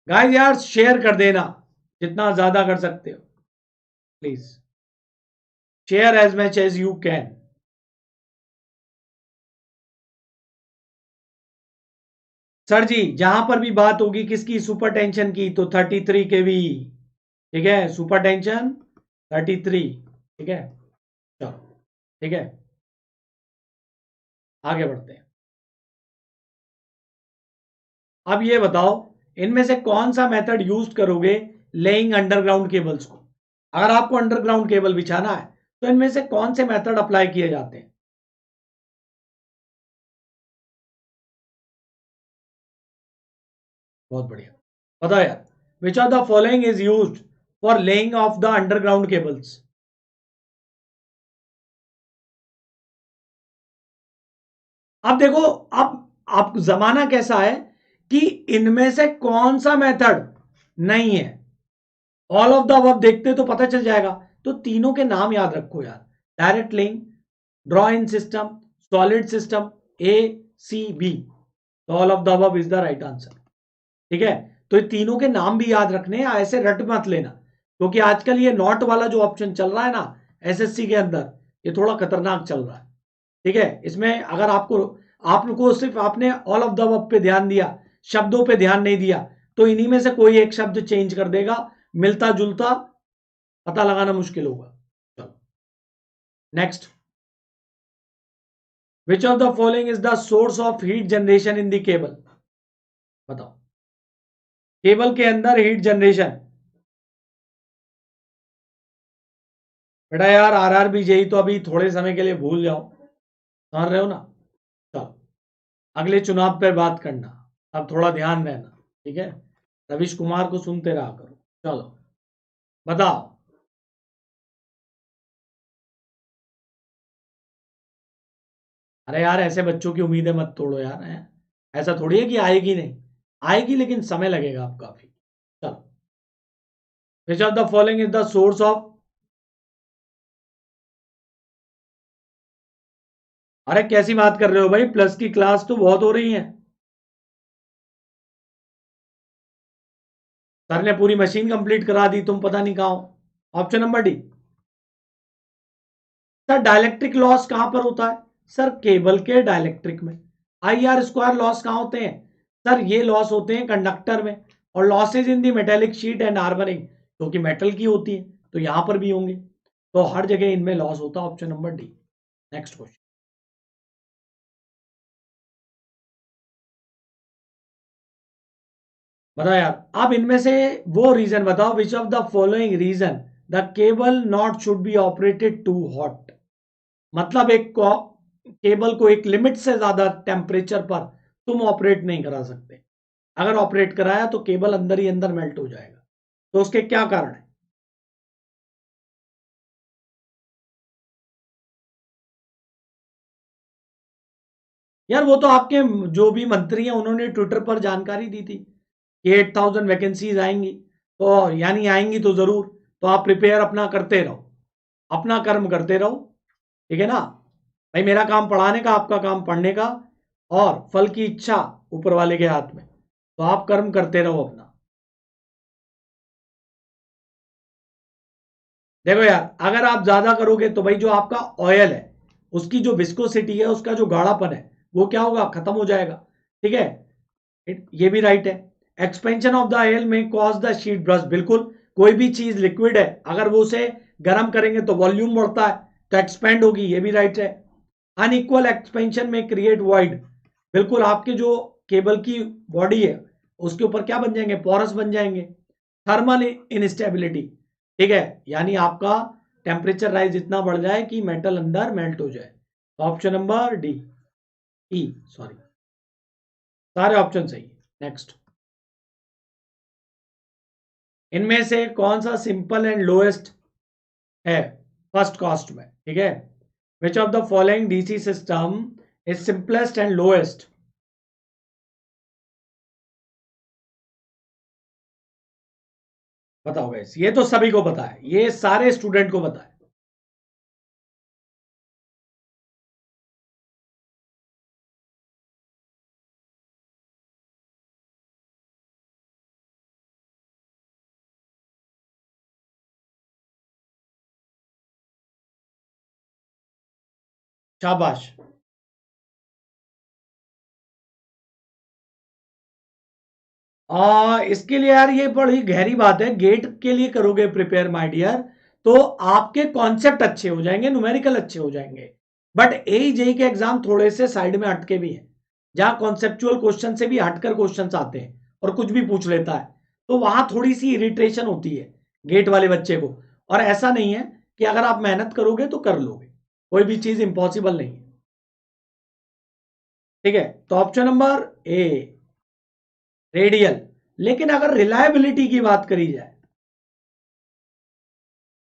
Speaker 1: गाइस यार शेयर कर देना जितना ज्यादा कर सकते हो, please share as much as you can. Sir ji जहां पर भी बात होगी किसकी, सुपर टेंशन की, तो 33 केवी। ठीक है, सुपर टेंशन 33। ठीक है, चलो ठीक है, आगे बढ़ते हैं। अब ये बताओ इनमें से कौन सा मेथड यूज करोगे लेइंग अंडरग्राउंड केबल्स को। अगर आपको अंडरग्राउंड केबल बिछाना है तो इनमें से कौन से मेथड अप्लाई किए जाते हैं। बहुत बढ़िया, बताओ यार, which of the following is used for laying of the underground cables. अब देखो, अब जमाना कैसा है कि इनमें से कौन सा मेथड नहीं है, ऑल ऑफ द अबव देखते तो पता चल जाएगा। तो तीनों के नाम याद रखो यार, direct link, draw in system, solid system, A C B. तो all of the above is the right answer. ठीक है, तो ये तीनों के नाम भी याद रखने हैं, ऐसे रट मत लेना, क्योंकि आजकल ये नॉट वाला जो ऑप्शन चल रहा है ना एसएससी के अंदर, ये थोड़ा खतरनाक चल रहा है। ठीक है, इसमें अगर आपको सिर्फ आपने ऑल ऑफ द अबव पे ध्यान दिया, शब्दों पे ध्यान नहीं दिया, तो इन्हीं में से कोई एक शब्द चेंज कर देगा, मिलता जुलता, पता लगाना मुश्किल होगा। चलो next, which of the following is the source of heat generation in the cable. बताओ, केबल के अंदर हीट जनरेशन। बेटा यार आरआरबी जेई तो अभी थोड़े समय के लिए भूल जाओ, समझ रहे हो ना। चलो अगले चुनाव पर बात करना, अब थोड़ा ध्यान रहना। ठीक है, रविश कुमार को सुनते रहा करो। चलो बताओ, अरे यार ऐसे बच्चों की उम्मीदें मत तोड़ो यार, हैं? ऐसा थोड़ी है कि आएगी नहीं, आएगी लेकिन समय लगेगा आप काफी। चलो, विच of the following is the source of. अरे कैसी बात कर रहे हो भाई, प्लस की क्लास तो बहुत हो रही है। सर ने पूरी मशीन कंप्लीट करा दी, तुम पता नहीं कहाँ हो। Option number D. Sir dielectric loss कहां पर होता है, सर केबल के डाइलेक्ट्रिक में। आई आर स्क्वायर लॉस कहां होते हैं, सर ये लॉस होते हैं कंडक्टर में। और losses in the metallic sheet and armouring, क्योंकि मेटल की होती है तो यहां पर भी होंगे, तो हर जगह इनमें लॉस होता है। Option number D. Next question, बताओ यार, अब इनमें से वो रीजन बताओ, which of the following reason the cable not should be operated too hot. मतलब एक केबल को एक लिमिट से ज्यादा टेम्परेचर पर तुम ऑपरेट नहीं करा सकते, अगर ऑपरेट कराया तो केबल अंदर ही अंदर मेल्ट हो जाएगा। तो उसके क्या कारण है। यार वो तो आपके जो भी मंत्री हैं उन्होंने ट्विटर पर जानकारी दी थी कि 8,000 वैकेंसीज आएंगी, तो यानी आएंगी तो जरूर, तो आप प्रिपेयर अपना करते रहो, अपना कर्म करते रहो। ठीक है ना भाई, मेरा काम पढ़ाने का, आपका काम पढ़ने का, और फल की इच्छा ऊपर वाले के हाथ में, तो आप कर्म करते रहो अपना। देखो यार अगर आप ज्यादा करोगे तो भाई जो आपका ऑयल है उसकी जो विस्कोसिटी है, उसका जो गाढ़ापन है, वो क्या होगा, खत्म हो जाएगा। ठीक है, ये भी राइट है। एक्सपेंशन ऑफ द ऑयल में कॉज द शीट ब्रस्ट, बिल्कुल, कोई भी चीज लिक्विड है अगर वो उसे गर्म करेंगे तो वॉल्यूम बढ़ता है, तो एक्सपेंड होगी, ये भी राइट है। अनइक्वल एक्सपेंशन में क्रिएट वॉइड, बिल्कुल, आपके जो केबल की बॉडी है उसके ऊपर क्या बन जाएंगे, पोरस बन जाएंगे। थर्मल इनस्टेबिलिटी, ठीक है, यानी आपका टेम्परेचर राइज इतना बढ़ जाए कि मेटल अंदर मेल्ट हो जाए। ऑप्शन नंबर डी, ई सॉरी, सारे ऑप्शन सही है। नेक्स्ट, इनमें से कौन सा सिंपल एंड लोएस्ट है फर्स्ट कॉस्ट में। ठीक है, which of the following DC system is simplest and lowest? बताओ गाइस, ये तो सभी को पता है, ये सारे स्टूडेंट को पता है। शाबाश। इसके लिए यार ये बड़ी गहरी बात है। गेट के लिए करोगे प्रिपेयर माय डियर, तो आपके कॉन्सेप्ट अच्छे हो जाएंगे, न्यूमेरिकल अच्छे हो जाएंगे। बट एई जेई के एग्जाम थोड़े से साइड में हटके भी हैं, जहां कॉन्सेप्चुअल क्वेश्चन से भी हटकर क्वेश्चन आते हैं और कुछ भी पूछ लेता है, तो वहां थोड़ी सी इरिटेशन होती है गेट वाले बच्चे को। और ऐसा नहीं है कि अगर आप मेहनत करोगे तो कर लोगे, कोई भी चीज इंपॉसिबल नहीं है। ठीक है, तो ऑप्शन नंबर ए रेडियल। लेकिन अगर रिलायबिलिटी की बात करी जाए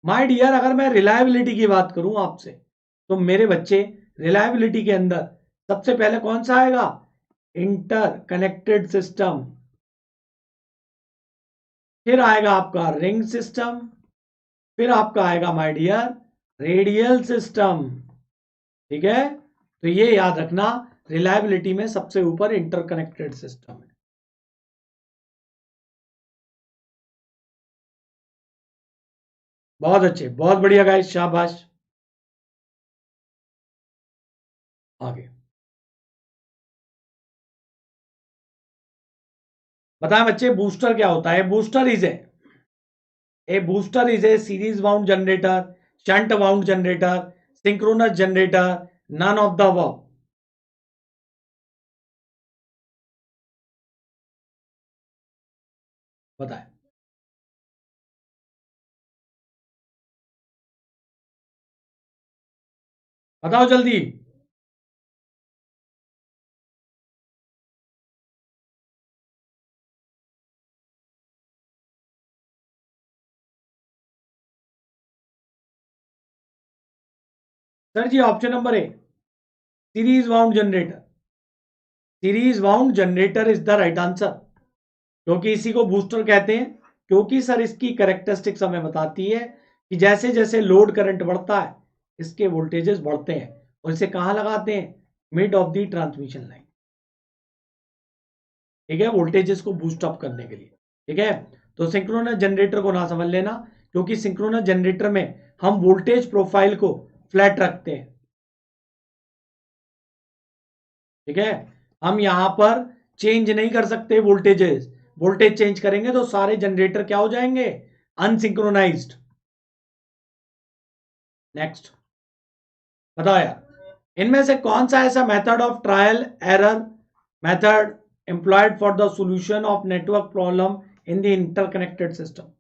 Speaker 1: माय डियर, अगर मैं रिलायबिलिटी की बात करूं आपसे, तो मेरे बच्चे रिलायबिलिटी के अंदर सबसे पहले कौन सा आएगा? Inter connected system. फिर आएगा आपका रिंग सिस्टम। फिर आपका आएगा माय डियर रेडियल सिस्टम। ठीक है, तो ये याद रखना, रिलायबिलिटी में सबसे ऊपर इंटरकनेक्टेड सिस्टम है। बहुत अच्छे, बहुत बढ़िया गाइस, शाबाश। आगे बताएं बच्चे, बूस्टर क्या होता है? Booster is a series wound generator, shunt wound generator, synchronous generator, none of the above। बताएं, बताओ जल्दी। Sir ji, option number A series wound generator. Series wound generator is the right answer, क्योंकि इसी को बूस्टर कहते हैं। क्योंकि सर इसकी कैरेक्टरिस्टिक्स हमें बताती है कि जैसे जैसे लोड करंट बढ़ता है, इसके वोल्टेजेस बढ़ते हैं। और इसे कहां लगाते हैं? Mid of the transmission line. ठीक है, वोल्टेजेस को बूस्ट अप करने के लिए। ठीक है, तो सिंक्रोनस जनरेटर को ना समझ लेना, क्योंकि सिंक्रोनस जनरेटर में हम वोल्टेज प्रोफाइल को फ्लैट रखते हैं। ठीक है, हम यहां पर चेंज नहीं कर सकते वोल्टेजेस। वोल्टेज चेंज करेंगे तो सारे जनरेटर क्या हो जाएंगे? अनसिंक्रोनाइज्ड। नेक्स्ट बताओ यार, इनमें से कौन सा ऐसा method of trial error method employed for the solution of network problem in the interconnected system?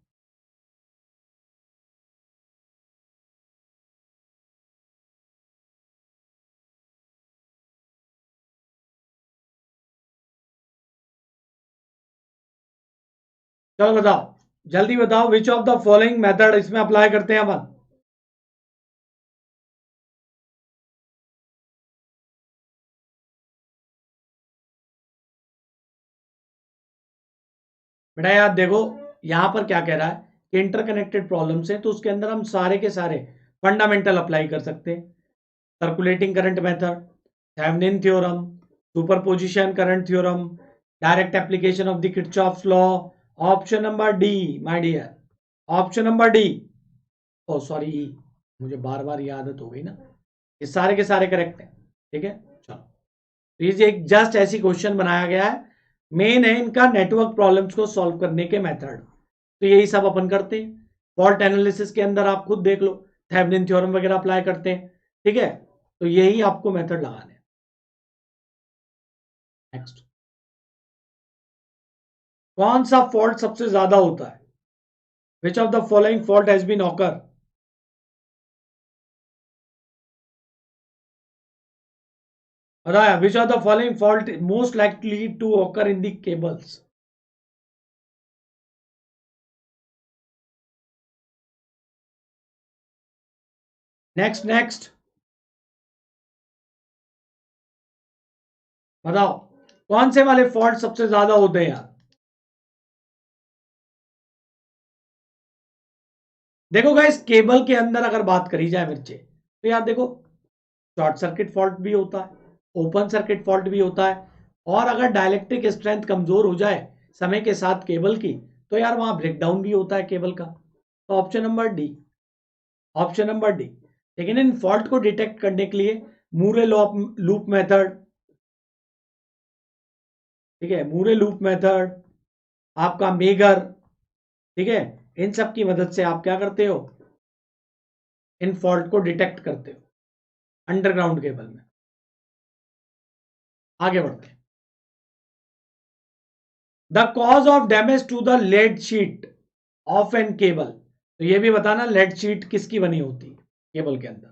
Speaker 1: चलो बताओ, जल्दी बताओ, which of the following method इसमें अप्लाई करते हैं अपन? बेटा यार देखो, यहां पर क्या कह रहा है कि इंटरकनेक्टेड प्रॉब्लम्स है, तो उसके अंदर हम सारे के सारे फंडामेंटल अप्लाई कर सकते हैं। Circulating current method, Thevenin theorem, superposition current theorem, direct application of the Kirchhoff's law. Option number D my dear, option number D. Oh sorry, E. मुझे बार बार ये आदत हो गई ना। ये सारे के सारे करेक्ट हैं। ठीक है, चलो, तो ये एक जस्ट ऐसी क्वेश्चन बनाया गया है, मेन है इनका नेटवर्क प्रॉब्लम्स को सॉल्व करने के मेथड। तो यही सब अपन करते हैं। फॉल्ट एनालिसिस के अंदर आप खुद देख लो, थेवेनिन थ्योरम वगैरह अप्लाई करते हैं। ठीक है, तो यही आपको मेथड लगाने हैं। नेक्स्ट, कौन सा फॉल्ट सबसे ज्यादा होता है? Which of the following fault has been occur? बताया, which of the following fault most likely to occur in the cables? Next next, बताओ कौन से वाले फॉल्ट सबसे ज्यादा होते हैं यार। देखो गाइस, केबल के अंदर अगर बात करी जाए बच्चे, तो यार देखो, शॉर्ट सर्किट फॉल्ट भी होता है, ओपन सर्किट फॉल्ट भी होता है, और अगर डायलेक्ट्रिक स्ट्रेंथ कमजोर हो जाए समय के साथ केबल की, तो यार वहां ब्रेकडाउन भी होता है केबल का। तो option number D, option number D. लेकिन इन फॉल्ट को डिटेक्ट करने के लिए मूरे लूप मेथड, ठीक है, मूरे लूप मेथड, आपका मेगर, ठीक है, इन सब की मदद से आप क्या करते हो, इन फॉल्ट को डिटेक्ट करते हो अंडरग्राउंड केबल में। आगे बढ़ते हैं। The cause of damage to the lead sheet of an cable, तो ये भी बताना लेड शीट किसकी बनी होती है केबल के अंदर।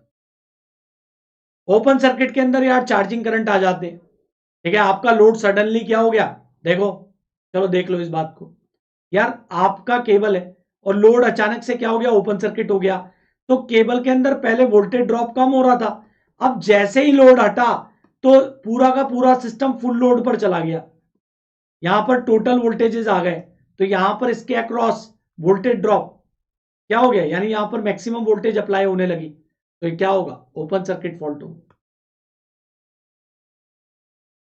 Speaker 1: ओपन सर्किट के अंदर यार चार्जिंग करंट आ जाते हैं, ठीक है, आपका लोड सडनली क्या हो गया, देखो, चलो देख लो इस बात को। यार आपका केबल है और लोड अचानक से क्या हो गया, ओपन सर्किट हो गया, तो केबल के अंदर पहले वोल्टेज ड्रॉप कम हो रहा था, अब जैसे ही लोड हटा तो पूरा का पूरा सिस्टम फुल लोड पर चला गया, यहां पर टोटल वोल्टेजेस आ गए, तो यहां पर इसके अक्रॉस वोल्टेज ड्रॉप क्या हो गया, यानी यहां पर मैक्सिमम वोल्टेज अप्लाई होने लगी, तो ये क्या होगा, ओपन सर्किट फॉल्ट होगा।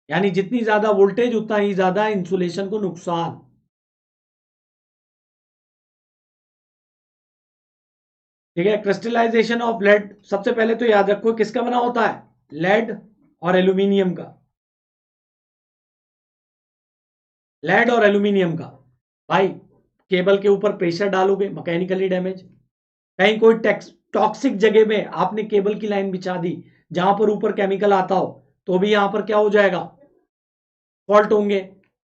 Speaker 1: यानी जितनी ज्यादा वोल्टेज उतना ही ज्यादा इंसुलेशन को नुकसान। ठीक है, क्रिस्टलाइजेशन ऑफ लेड, सबसे पहले तो याद रखो किसका बना होता है, लेड और एल्यूमिनियम का, लेड और एल्यूमिनियम का। भाई केबल के ऊपर प्रेशर डालोगे, मैकेनिकली डैमेज, कहीं कोई टॉक्सिक जगह में आपने केबल की लाइन बिछा दी जहां पर ऊपर केमिकल आता हो, तो भी यहां पर क्या हो जाएगा, फॉल्ट होंगे।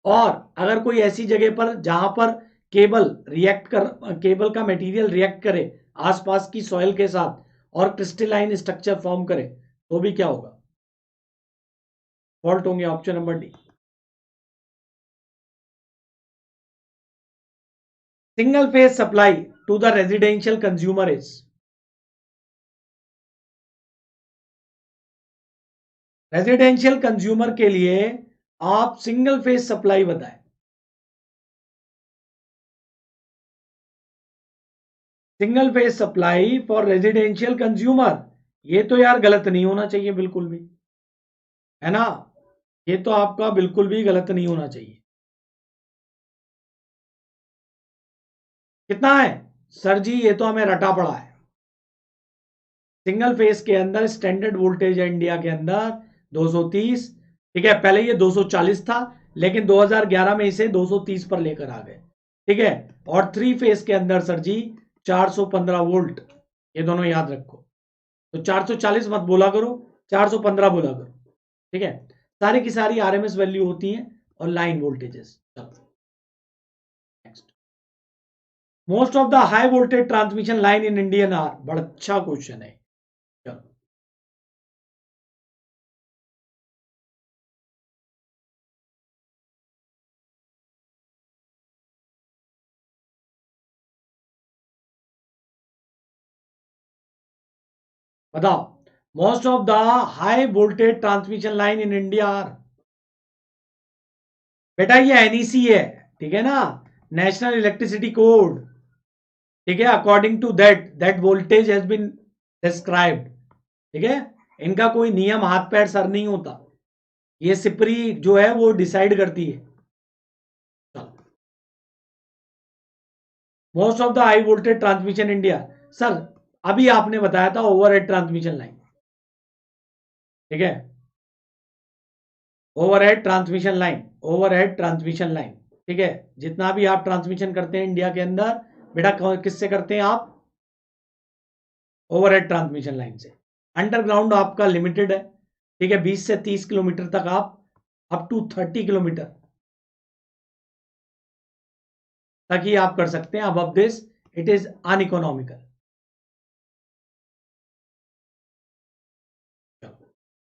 Speaker 1: और अगर कोई ऐसी जगह पर जहां पर केबल रिएक्ट कर, केबल का मटेरियल रिएक्ट करे आसपास की सॉइल के साथ और क्रिस्टलाइन स्ट्रक्चर फॉर्म करे, तो भी क्या होगा, फॉल्ट होंगे। Option number D. Single phase supply to the residential consumer is, residential consumer के लिए आप सिंगल फेज सप्लाई बताएं। Single phase supply for residential consumer, ये तो यार गलत नहीं होना चाहिए बिल्कुल भी, है ना, ये तो आपका बिल्कुल भी गलत नहीं होना चाहिए। कितना है सर जी, ये तो हमें रटा पड़ा है। सिंगल फेज के अंदर स्टैंडर्ड वोल्टेज है इंडिया के अंदर 230, ठीक है, पहले ये 240 था, लेकिन 2011 में इसे 230 पर लेकर आ गए, ठीक है। और थ्री फेज के अंदर सर जी 415 वोल्ट, ये दोनों याद रखो। तो 440 मत बोला करो, 415 बोला करो, ठीक है। सारी की सारी आरएमएस वैल्यू होती है और लाइन वोल्टेजेस। चलो next. Most of the high voltage transmission line in Indian are, बड़ा अच्छा क्वेश्चन है। चलो बताओ, most of the high voltage transmission line in India are, बेटा ये एनईसी है, ठीक है ना, नेशनल इलेक्ट्रिसिटी कोड, ठीक है, according to that that voltage has been described, ठीक है। इनका कोई नियम हाथ पैर सर नहीं होता, ये सिपरी जो है वो डिसाइड करती है। Most of the high voltage transmission India, sir अभी आपने बताया था ओवरहेड ट्रांसमिशन लाइन, ठीक है, overhead transmission line, overhead transmission line, ठीक है, जितना भी आप ट्रांसमिशन करते हैं इंडिया के अंदर, बेटा किससे करते हैं आप, ओवरहेड ट्रांसमिशन लाइन से। अंडरग्राउंड आपका लिमिटेड है, ठीक है, 20 से 30 किलोमीटर तक आप, अप टू 30 किलोमीटर तक ही आप कर सकते हैं, अब दिस इट इज अनइकोनॉमिकल,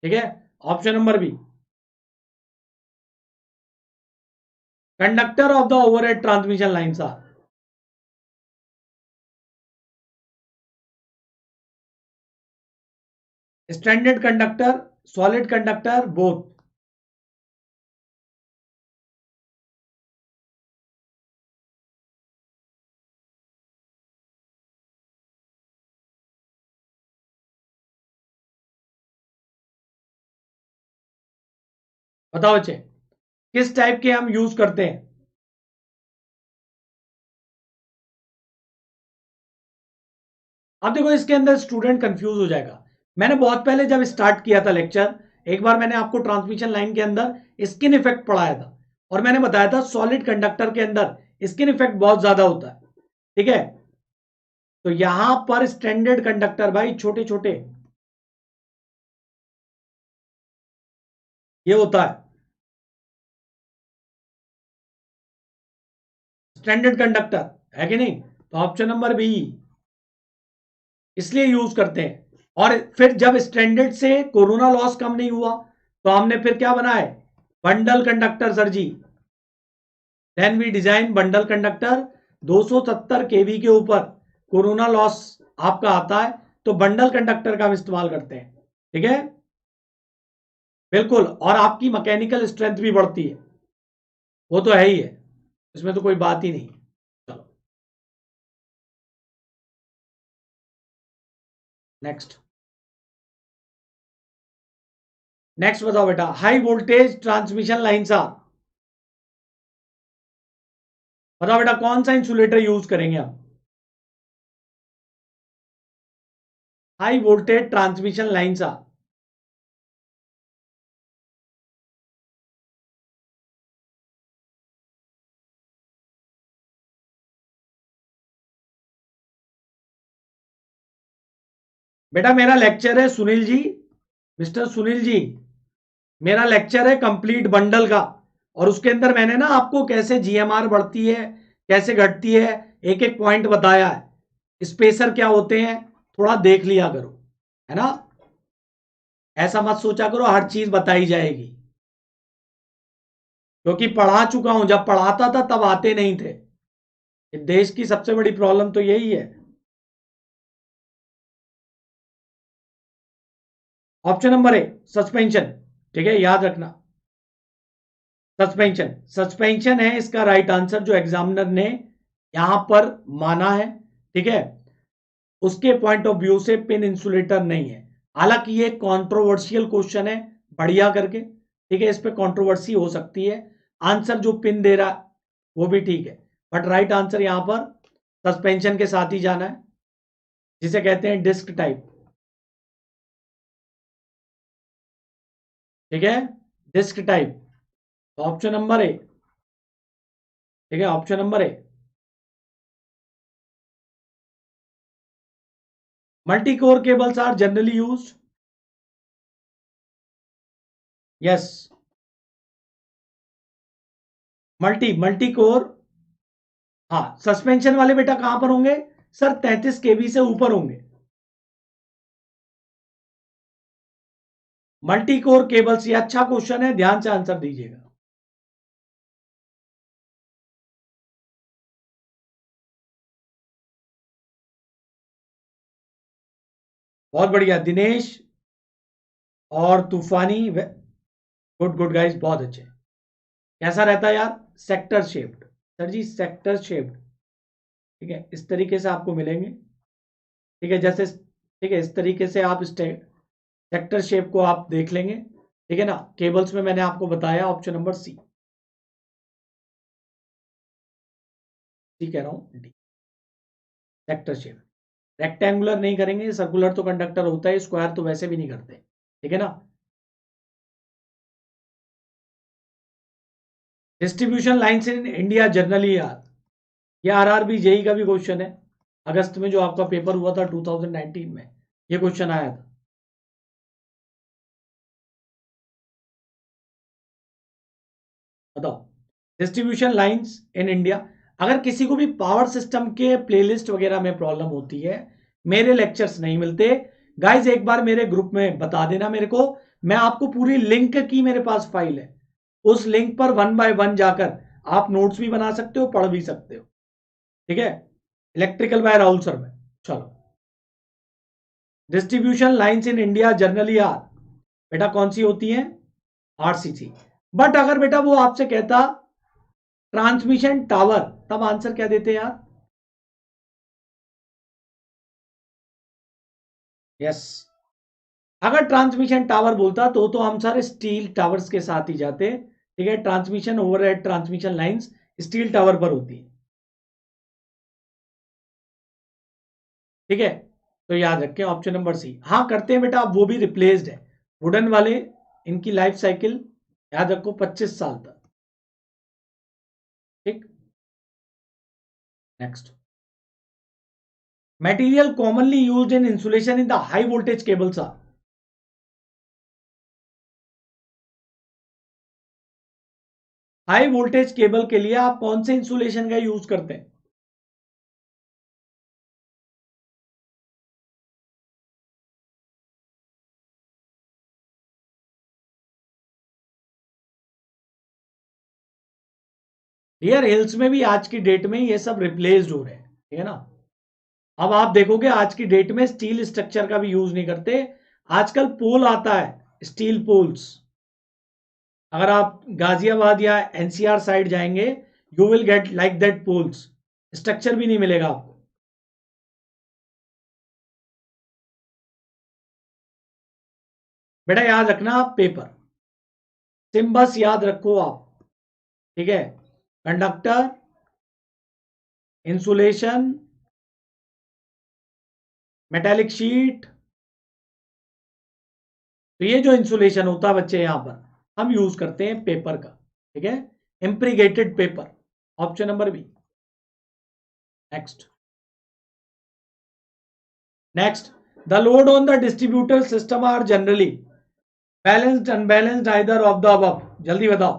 Speaker 1: ठीक है। Option number B, conductor of the overhead transmission lines are standard conductor, solid conductor, both, बताओ बच्चे, किस टाइप के हम यूज करते हैं? अब देखो इसके अंदर स्टूडेंट कंफ्यूज हो जाएगा। मैंने बहुत पहले जब स्टार्ट किया था लेक्चर, एक बार मैंने आपको ट्रांसमिशन लाइन के अंदर स्किन इफेक्ट पढ़ाया था और मैंने बताया था सॉलिड कंडक्टर के अंदर स्किन इफेक्ट बहुत ज्यादा होता है। ठीक है, तो यहां पर स्टैंडर्ड कंडक्टर भाई छोटे छोटे ये होता है स्टैंडर्ड कंडक्टर, है कि नहीं? तो ऑप्शन नंबर बी, इसलिए यूज करते हैं। और फिर जब स्टैंडर्ड से कोरोना लॉस कम नहीं हुआ तो हमने फिर क्या बनाया? Bundle conductor sir ji. Then we design bundle conductor. 270 kV के ऊपर कोरोना लॉस आपका आता है तो बंडल कंडक्टर का हम इस्तेमाल करते हैं। ठीक है, बिल्कुल। और आपकी मैकेनिकल स्ट्रेंथ भी बढ़ती है, वो तो है ही है, इसमें तो कोई बात ही नहीं। चलो नेक्स्ट। नेक्स्ट बताओ बेटा, हाई वोल्टेज ट्रांसमिशन लाइन सा, बताओ बेटा कौन सा इंसुलेटर यूज करेंगे हम? हाई वोल्टेज ट्रांसमिशन लाइन सा, बेटा मेरा लेक्चर है सुनील जी, मिस्टर सुनील जी, मेरा लेक्चर है कंप्लीट बंडल का। और उसके अंदर मैंने ना आपको कैसे जीएमआर बढ़ती है, कैसे घटती है, एक एक पॉइंट बताया है। स्पेसर क्या होते हैं, थोड़ा देख लिया करो, है ना? ऐसा मत सोचा करो हर चीज बताई जाएगी, क्योंकि पढ़ा चुका हूं, जब पढ़ाता था तब आते नहीं थे। देश की सबसे बड़ी प्रॉब्लम तो यही है। ऑप्शन नंबर ए सस्पेंशन, ठीक है, याद रखना। सस्पेंशन, सस्पेंशन है इसका राइट आंसर, जो एग्जामिनर ने यहां पर माना है। ठीक है, उसके पॉइंट ऑफ व्यू से पिन इंसुलेटर नहीं है। हालांकि ये कंट्रोवर्शियल क्वेश्चन है, बढ़िया करके, ठीक है, इस पे कंट्रोवर्सी हो सकती है। आंसर जो पिन दे रहा वो भी ठीक है, बट राइट आंसर यहां पर सस्पेंशन के साथ ही जाना है, जिसे कहते हैं डिस्क टाइप। ठीक है, डिस्क टाइप। तो ऑप्शन नंबर ए, ठीक है, option number A. Multi core cables are generally use, yes. Multi multi core, हाँ। सस्पेंशन वाले बेटा कहां पर होंगे? सर 33 केबी से ऊपर होंगे। मल्टी कोर केबल्स, ये अच्छा क्वेश्चन है, ध्यान से आंसर दीजिएगा। बहुत बढ़िया दिनेश और तूफानी, गुड गुड गाइस, बहुत अच्छे। कैसा रहता है यार? सेक्टर शेप्ड, सर जी सेक्टर शेप्ड। ठीक है, इस तरीके से आपको मिलेंगे। ठीक है, जैसे, ठीक है, इस तरीके से आप सेक्टर शेप को आप देख लेंगे। ठीक है ना? केबल्स में मैंने आपको बताया ऑप्शन नंबर सी, सी कह रहा हूं, डी, सेक्टर शेप। रेक्टेंगुलर नहीं करेंगे, सर्कुलर तो कंडक्टर होता है, स्क्वायर तो वैसे भी नहीं करते। ठीक है ना? Distribution lines in India generally यार, ये आरआरबी जेई का भी क्वेश्चन है। अगस्त में जो आपका पेपर हुआ था 2019 में, ये क्वेश्चन आया था। बताओ, डिस्ट्रीब्यूशन लाइंस इन इंडिया। अगर किसी को भी पावर सिस्टम के प्लेलिस्ट वगैरह में प्रॉब्लम होती है, मेरे लेक्चर्स नहीं मिलते, गाइज एक बार मेरे ग्रुप में बता देना मेरे को, मैं आपको पूरी लिंक की मेरे पास फाइल है, उस लिंक पर वन बाय वन जाकर आप नोट्स भी बना सकते हो, पढ़ भी सकते हो। ठीक है, इलेक्ट्रिकल बाय राहुल सर में। चलो, distribution lines in India generally are, बेटा कौन सी होती है? आरसीसी। बट अगर बेटा वो आपसे कहता ट्रांसमिशन टावर, तब आंसर क्या देते यार? यस, अगर ट्रांसमिशन टावर बोलता तो हम सारे स्टील टावर्स के साथ ही जाते। ठीक है, transmission overhead transmission lines steel tower पर होती है। ठीक है, तो याद रखें ऑप्शन नंबर सी। हाँ करते हैं बेटा, वो भी रिप्लेस्ड है। वुडन वाले इनकी लाइफ साइकिल याद रखो 25 साल तक। ठीक, next. Material commonly used in insulation in the high voltage cables are. High voltage cable के लिए आप कौन से इंसुलेशन का यूज करते हैं? डियर हिल्स में भी आज की डेट में ये सब रिप्लेस्ड हो रहे हैं, ठीक है ना। अब आप देखोगे आज की डेट में स्टील स्ट्रक्चर का भी यूज नहीं करते। आजकल पोल आता है, स्टील पोल्स। अगर आप गाजियाबाद या एनसीआर साइड जाएंगे, you will get like that poles. Structure भी नहीं मिलेगा आपको। बेटा याद रखना आप पेपर सिम्बस याद रखो आप। ठीक है, कंडक्टर, इंसुलेशन, मेटेलिक शीट। तो ये जो इंसुलेशन होता है बच्चे यहां पर हम यूज करते हैं पेपर का। ठीक है, impregnated paper, option number B. Next. Next, the load on the distributor system are generally balanced, unbalanced, either of the above. जल्दी बताओ,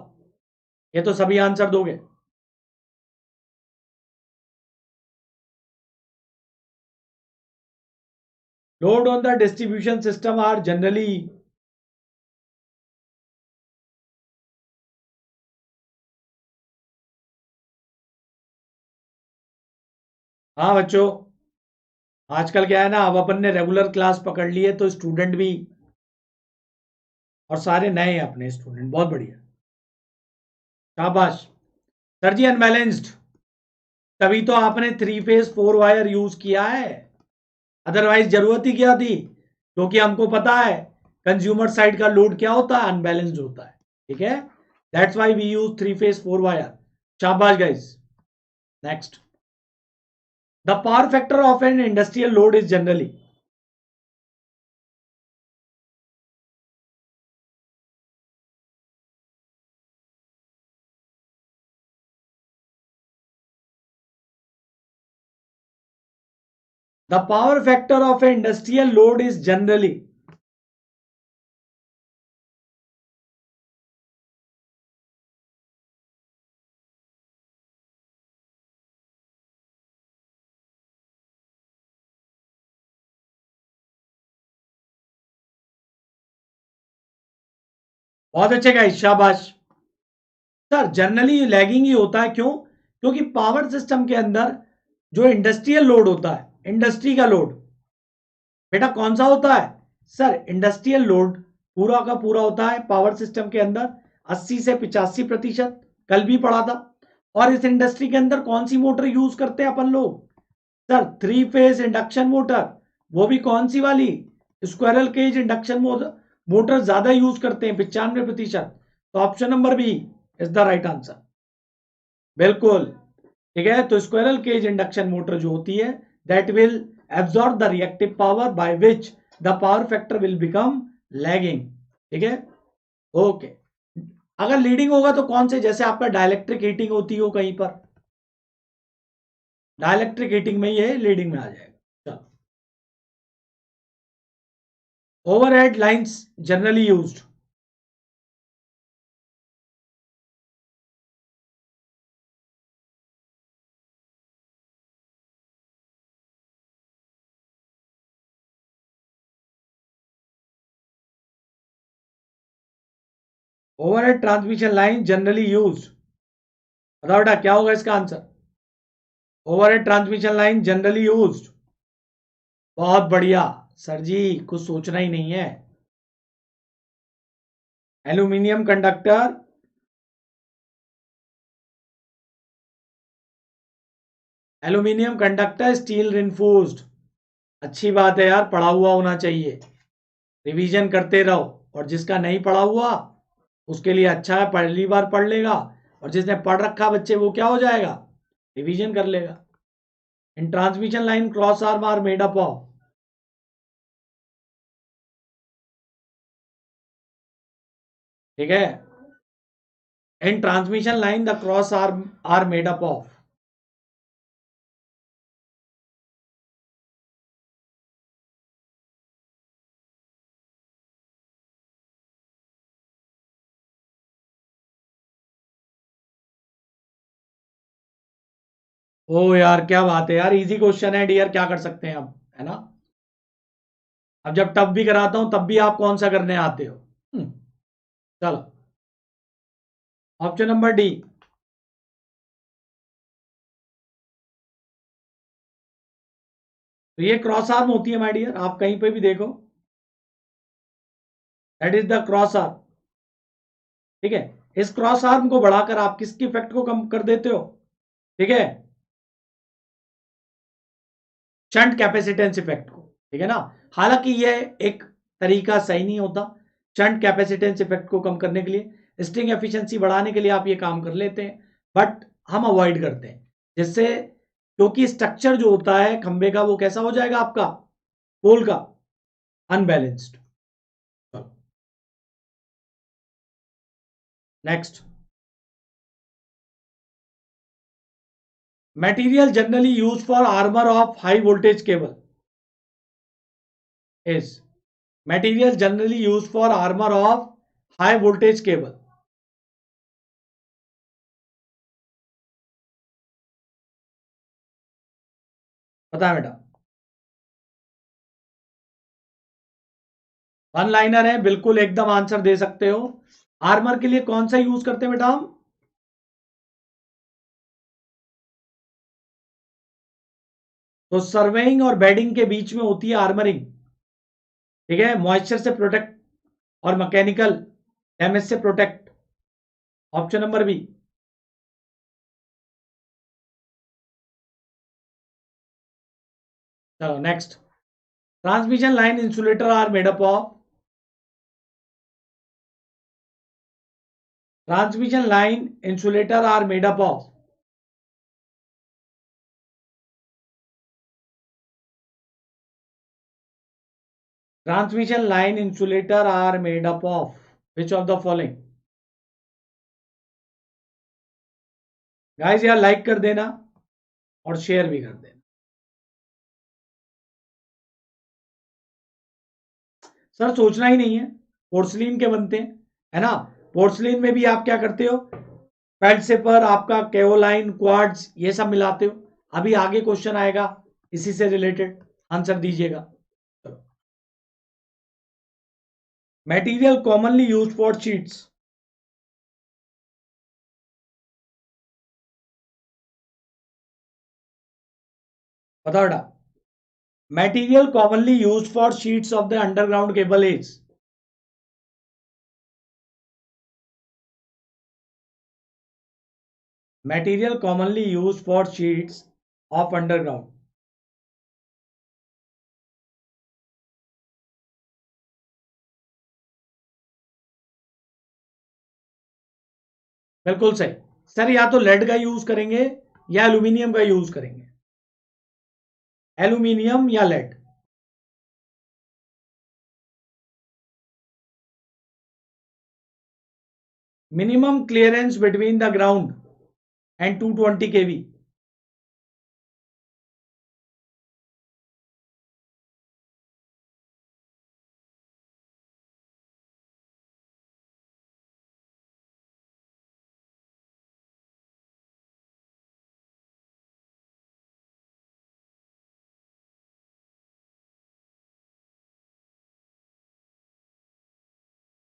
Speaker 1: ये तो सभी आंसर दोगे। Load on the distribution system are generally. हाँ बच्चों, आजकल क्या है ना, अब अपन ने रेगुलर क्लास पकड़ ली है तो स्टूडेंट भी, और सारे नए हैं अपने स्टूडेंट, बहुत बढ़िया, शाबाश। सर जी अनबैलेंस्ड, तभी तो आपने 3 फेज 4 वायर यूज किया है, अदरवाइज जरूरत ही क्या थी? क्योंकि हमको पता है कंज्यूमर साइड का लोड क्या होता है, अनबैलेंस्ड होता है। ठीक है, that's why we use 3 phase 4 wire. शाबाश guys. Next, the power factor of an industrial load is generally. The power factor of a industrial load is generally. बहुत अच्छे गाइस, शाबाश। सर जनरली लैगिंग ही होता है, क्यों? क्योंकि पावर सिस्टम के अंदर जो इंडस्ट्रियल लोड होता है, इंडस्ट्री का लोड, बेटा कौन सा होता है? सर इंडस्ट्रियल लोड पूरा का पूरा होता है पावर सिस्टम के अंदर 80 से 85%। कल भी पढ़ा था। और इस इंडस्ट्री के अंदर कौन सी मोटर यूज करते हैं अपन लोग? Sir 3 phase induction motor. वो भी कौन सी वाली? स्क्वायरल केज इंडक्शन मोटर ज्यादा यूज करते हैं, 95%। तो option number B is the right answer. बिल्कुल। ठीक है, तो स्क्वायरल केज इंडक्शन मोटर जो होती है, that will absorb the reactive power by which the power factor will become lagging. ठीक है, ओके। अगर लीडिंग होगा तो कौन से, जैसे आपका डायलेक्ट्रिक हीटिंग होती हो कहीं पर, डायलेक्ट्रिक हीटिंग में ये लीडिंग में आ जाएगा। चलो, overhead lines generally used. Overhead transmission line generally used. बताओ बेटा क्या होगा इसका answer? Overhead transmission line generally used. बहुत बढ़िया सर जी, कुछ सोचना ही नहीं है। Aluminium conductor, aluminium conductor steel reinforced. अच्छी बात है यार, पढ़ा हुआ होना चाहिए। रिवीजन करते रहो, और जिसका नहीं पढ़ा हुआ उसके लिए अच्छा है, पहली बार पढ़ लेगा, और जिसने पढ़ रखा बच्चे वो क्या हो जाएगा, रिवीजन कर लेगा। In transmission line cross arm are made up of, ठीक है, in transmission line the cross arm are made up of, oh यार क्या बात है यार, इजी क्वेश्चन है डियर, क्या कर सकते हैं अब, है ना। अब जब टफ भी कराता हूं तब भी आप कौन सा करने आते हो। चलो, ऑप्शन नंबर डी। तो ये क्रॉस आर्म होती है माय डियर, आप कहीं पे भी देखो, that is the cross arm, ठीक है। इस क्रॉस आर्म को बढ़ाकर आप किसके इफेक्ट को कम कर देते हो, ठीक है, शंट कैपेसिटेंस इफेक्ट को, ठीक है ना। हालांकि ये एक तरीका सही नहीं होता, शंट कैपेसिटेंस इफेक्ट को कम करने के लिए, स्ट्रिंग एफिशिएंसी बढ़ाने के लिए आप ये काम कर लेते हैं, बट हम अवॉइड करते हैं, जिससे, क्योंकि स्ट्रक्चर जो होता है खंबे का वो कैसा हो जाएगा आपका, पोल का, unbalanced. Next, material generally used for armor of high voltage cable is, material generally used for armor of high voltage cable, पता है बेटा, वन लाइनर है, बिल्कुल एकदम आंसर दे सकते हो। आर्मर के लिए कौन सा यूज करते हैं बेटा हम, तो सर्वेइंग और बेडिंग के बीच में होती है आर्मरिंग, ठीक है, मॉइस्चर से प्रोटेक्ट और मैकेनिकल डैमेज से प्रोटेक्ट, ऑप्शन नंबर बी। चलो next, transmission line insulator are made up of, transmission line insulator are made up of, transmission line insulator are made up of which of the following, guys यार like कर देना और share भी कर देना। Sir सोचना ही नहीं है, पोर्सलिन के बनते हैं, है ना। पोर्सलिन में भी आप क्या करते हो, फेल्डसेपर, आपका केओलाइन, क्वार्ट्ज, ये सब मिलाते हो। अभी आगे क्वेश्चन आएगा इसी से रिलेटेड, आंसर दीजिएगा। Material commonly use for sheets, बताओ बेटा, material commonly use for sheets of the underground cable is, material commonly use for sheets of underground, बिल्कुल सही सर, या तो लेड का यूज करेंगे या एल्यूमिनियम का यूज करेंगे, एल्यूमिनियम या lead. Minimum clearance between the ground and 220 kV,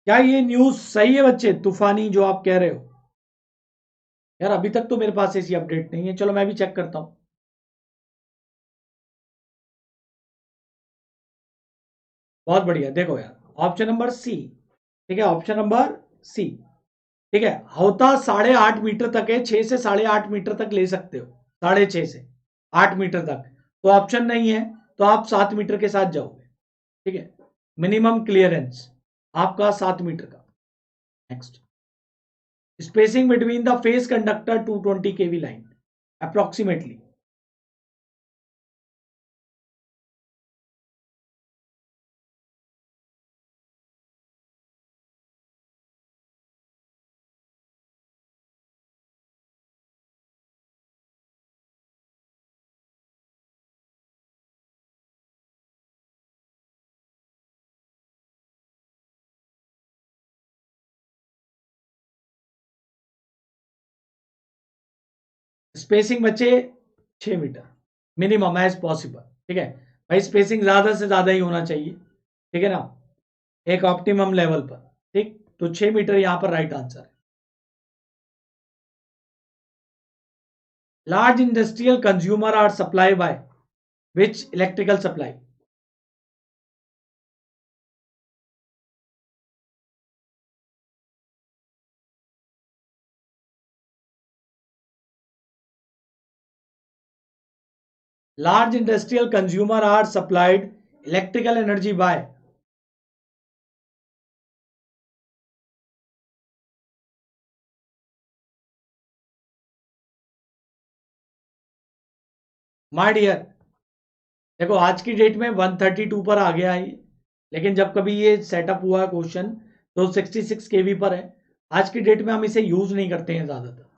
Speaker 1: क्या ये न्यूज सही है बच्चे, तूफानी जो आप कह रहे हो, यार अभी तक तो मेरे पास ऐसी अपडेट नहीं है, चलो मैं भी चेक करता हूं। बहुत बढ़िया, देखो यार, ऑप्शन नंबर सी, ठीक है, ऑप्शन नंबर सी, ठीक है, होता 8.5 मीटर तक है, 6 से 8.5 मीटर तक ले सकते हो, 6.5 से 8 मीटर तक, तो ऑप्शन नहीं है, तो आप 7 मीटर के साथ जाओगे, ठीक है। मिनिमम क्लियरेंस आपका 7 मीटर का। Next, spacing between the face conductor 220 kV line approximately. Spacing बचे 6 मीटर मिनिमम एज पॉसिबल। ठीक है भाई, स्पेसिंग ज्यादा से ज्यादा ही होना चाहिए, ठीक है ना, एक ऑप्टिमम लेवल पर। ठीक, तो 6 मीटर यहां पर राइट आंसर है। Large industrial consumer are supply by which electrical supply. Large industrial consumer are supplied electrical energy by my dear। देखो आज की डेट में 132 पर आ गया है, लेकिन जब कभी ये सेटअप हुआ है क्वेश्चन तो 66 केवी पर है। आज की डेट में हम इसे यूज नहीं करते हैं ज्यादातर,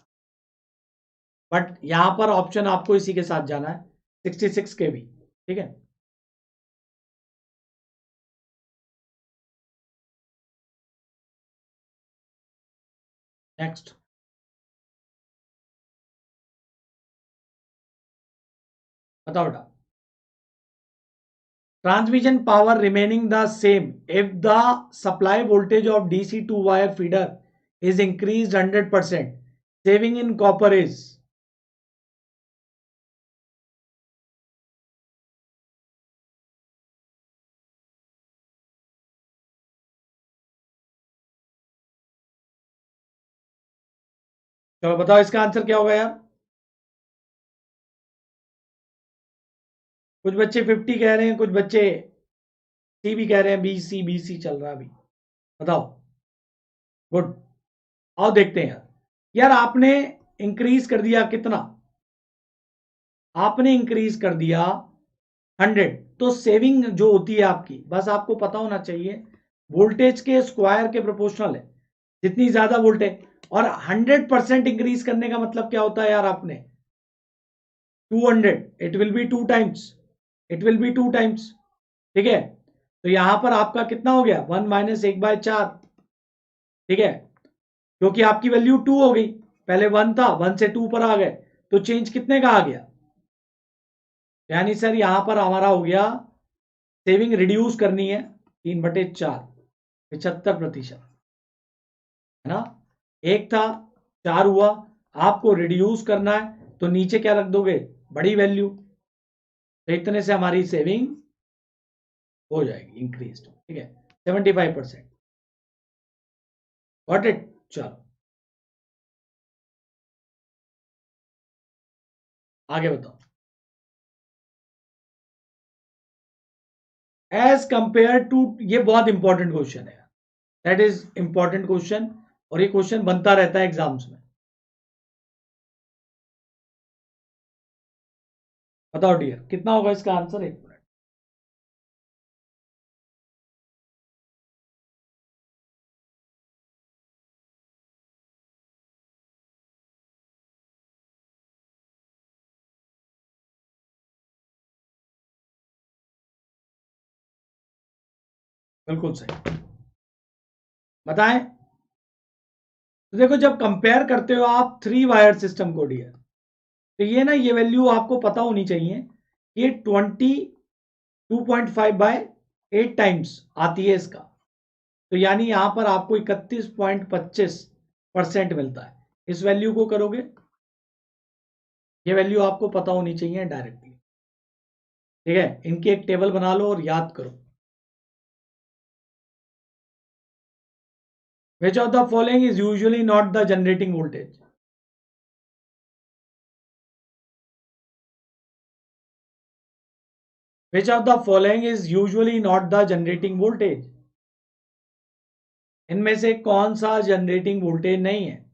Speaker 1: बट यहां पर ऑप्शन आपको इसी के साथ जाना है 66 केवी। ठीक है, नेक्स्ट बताओ बेटा। Transmission power remaining the same if the supply voltage of DC two wire feeder is increased 100%. Saving in copper is। चलो बताओ इसका आंसर क्या होगा यार। कुछ बच्चे 50 कह रहे हैं, कुछ बच्चे सी भी कह रहे हैं, बी सी चल रहा है अभी। बताओ। गुड, आओ देखते हैं यार। यार आपने इंक्रीज कर दिया कितना, आपने इंक्रीज कर दिया 100, तो सेविंग जो होती है आपकी, बस आपको पता होना चाहिए वोल्टेज के स्क्वायर के प्रोपोर्शनल है। जितनी ज्यादा वोल्टेज, और 100% इंक्रीज करने का मतलब क्या होता है यार, आपने 200, it will be 2 times, it will be 2 times. ठीक है, तो यहां पर आपका कितना हो गया, 1 - 1/4। ठीक है, क्योंकि आपकी वैल्यू 2 हो गई, पहले 1 था, 1 से 2 पर आ गए, तो चेंज कितने का आ गया, यानी सर यहां पर हमारा हो गया सेविंग रिड्यूस करनी है 3/4, 75%, है ना। एक था, 4 हुआ, आपको रिड्यूस करना है तो नीचे क्या रख दोगे, बड़ी वैल्यू, तो इतने से हमारी सेविंग हो जाएगी इंक्रीज। ठीक है, 75%। Got it. चलो आगे बताओ। एज कंपेयर टू, ये बहुत इंपॉर्टेंट क्वेश्चन है, दैट इज इंपॉर्टेंट क्वेश्चन, और ये क्वेश्चन बनता रहता है एग्जाम्स में। बताओ डियर, कितना होगा इसका आंसर, एक मिनट। बिल्कुल सही, बताएं। तो देखो जब कंपेयर करते हो आप 3 वायर सिस्टम को डियर, तो ये ना, ये वैल्यू आपको पता होनी चाहिए, ये 22.5/8 आती है इसका, तो यानी यहां पर आपको 31.25% मिलता है। इस वैल्यू को करोगे, ये वैल्यू आपको पता होनी चाहिए डायरेक्टली। ठीक है, इनकी एक टेबल बना लो और याद करो। विच of the following is usually not the generating voltage. Which of the following is usually not the generating voltage? इनमें से कौन सा जनरेटिंग वोल्टेज नहीं है?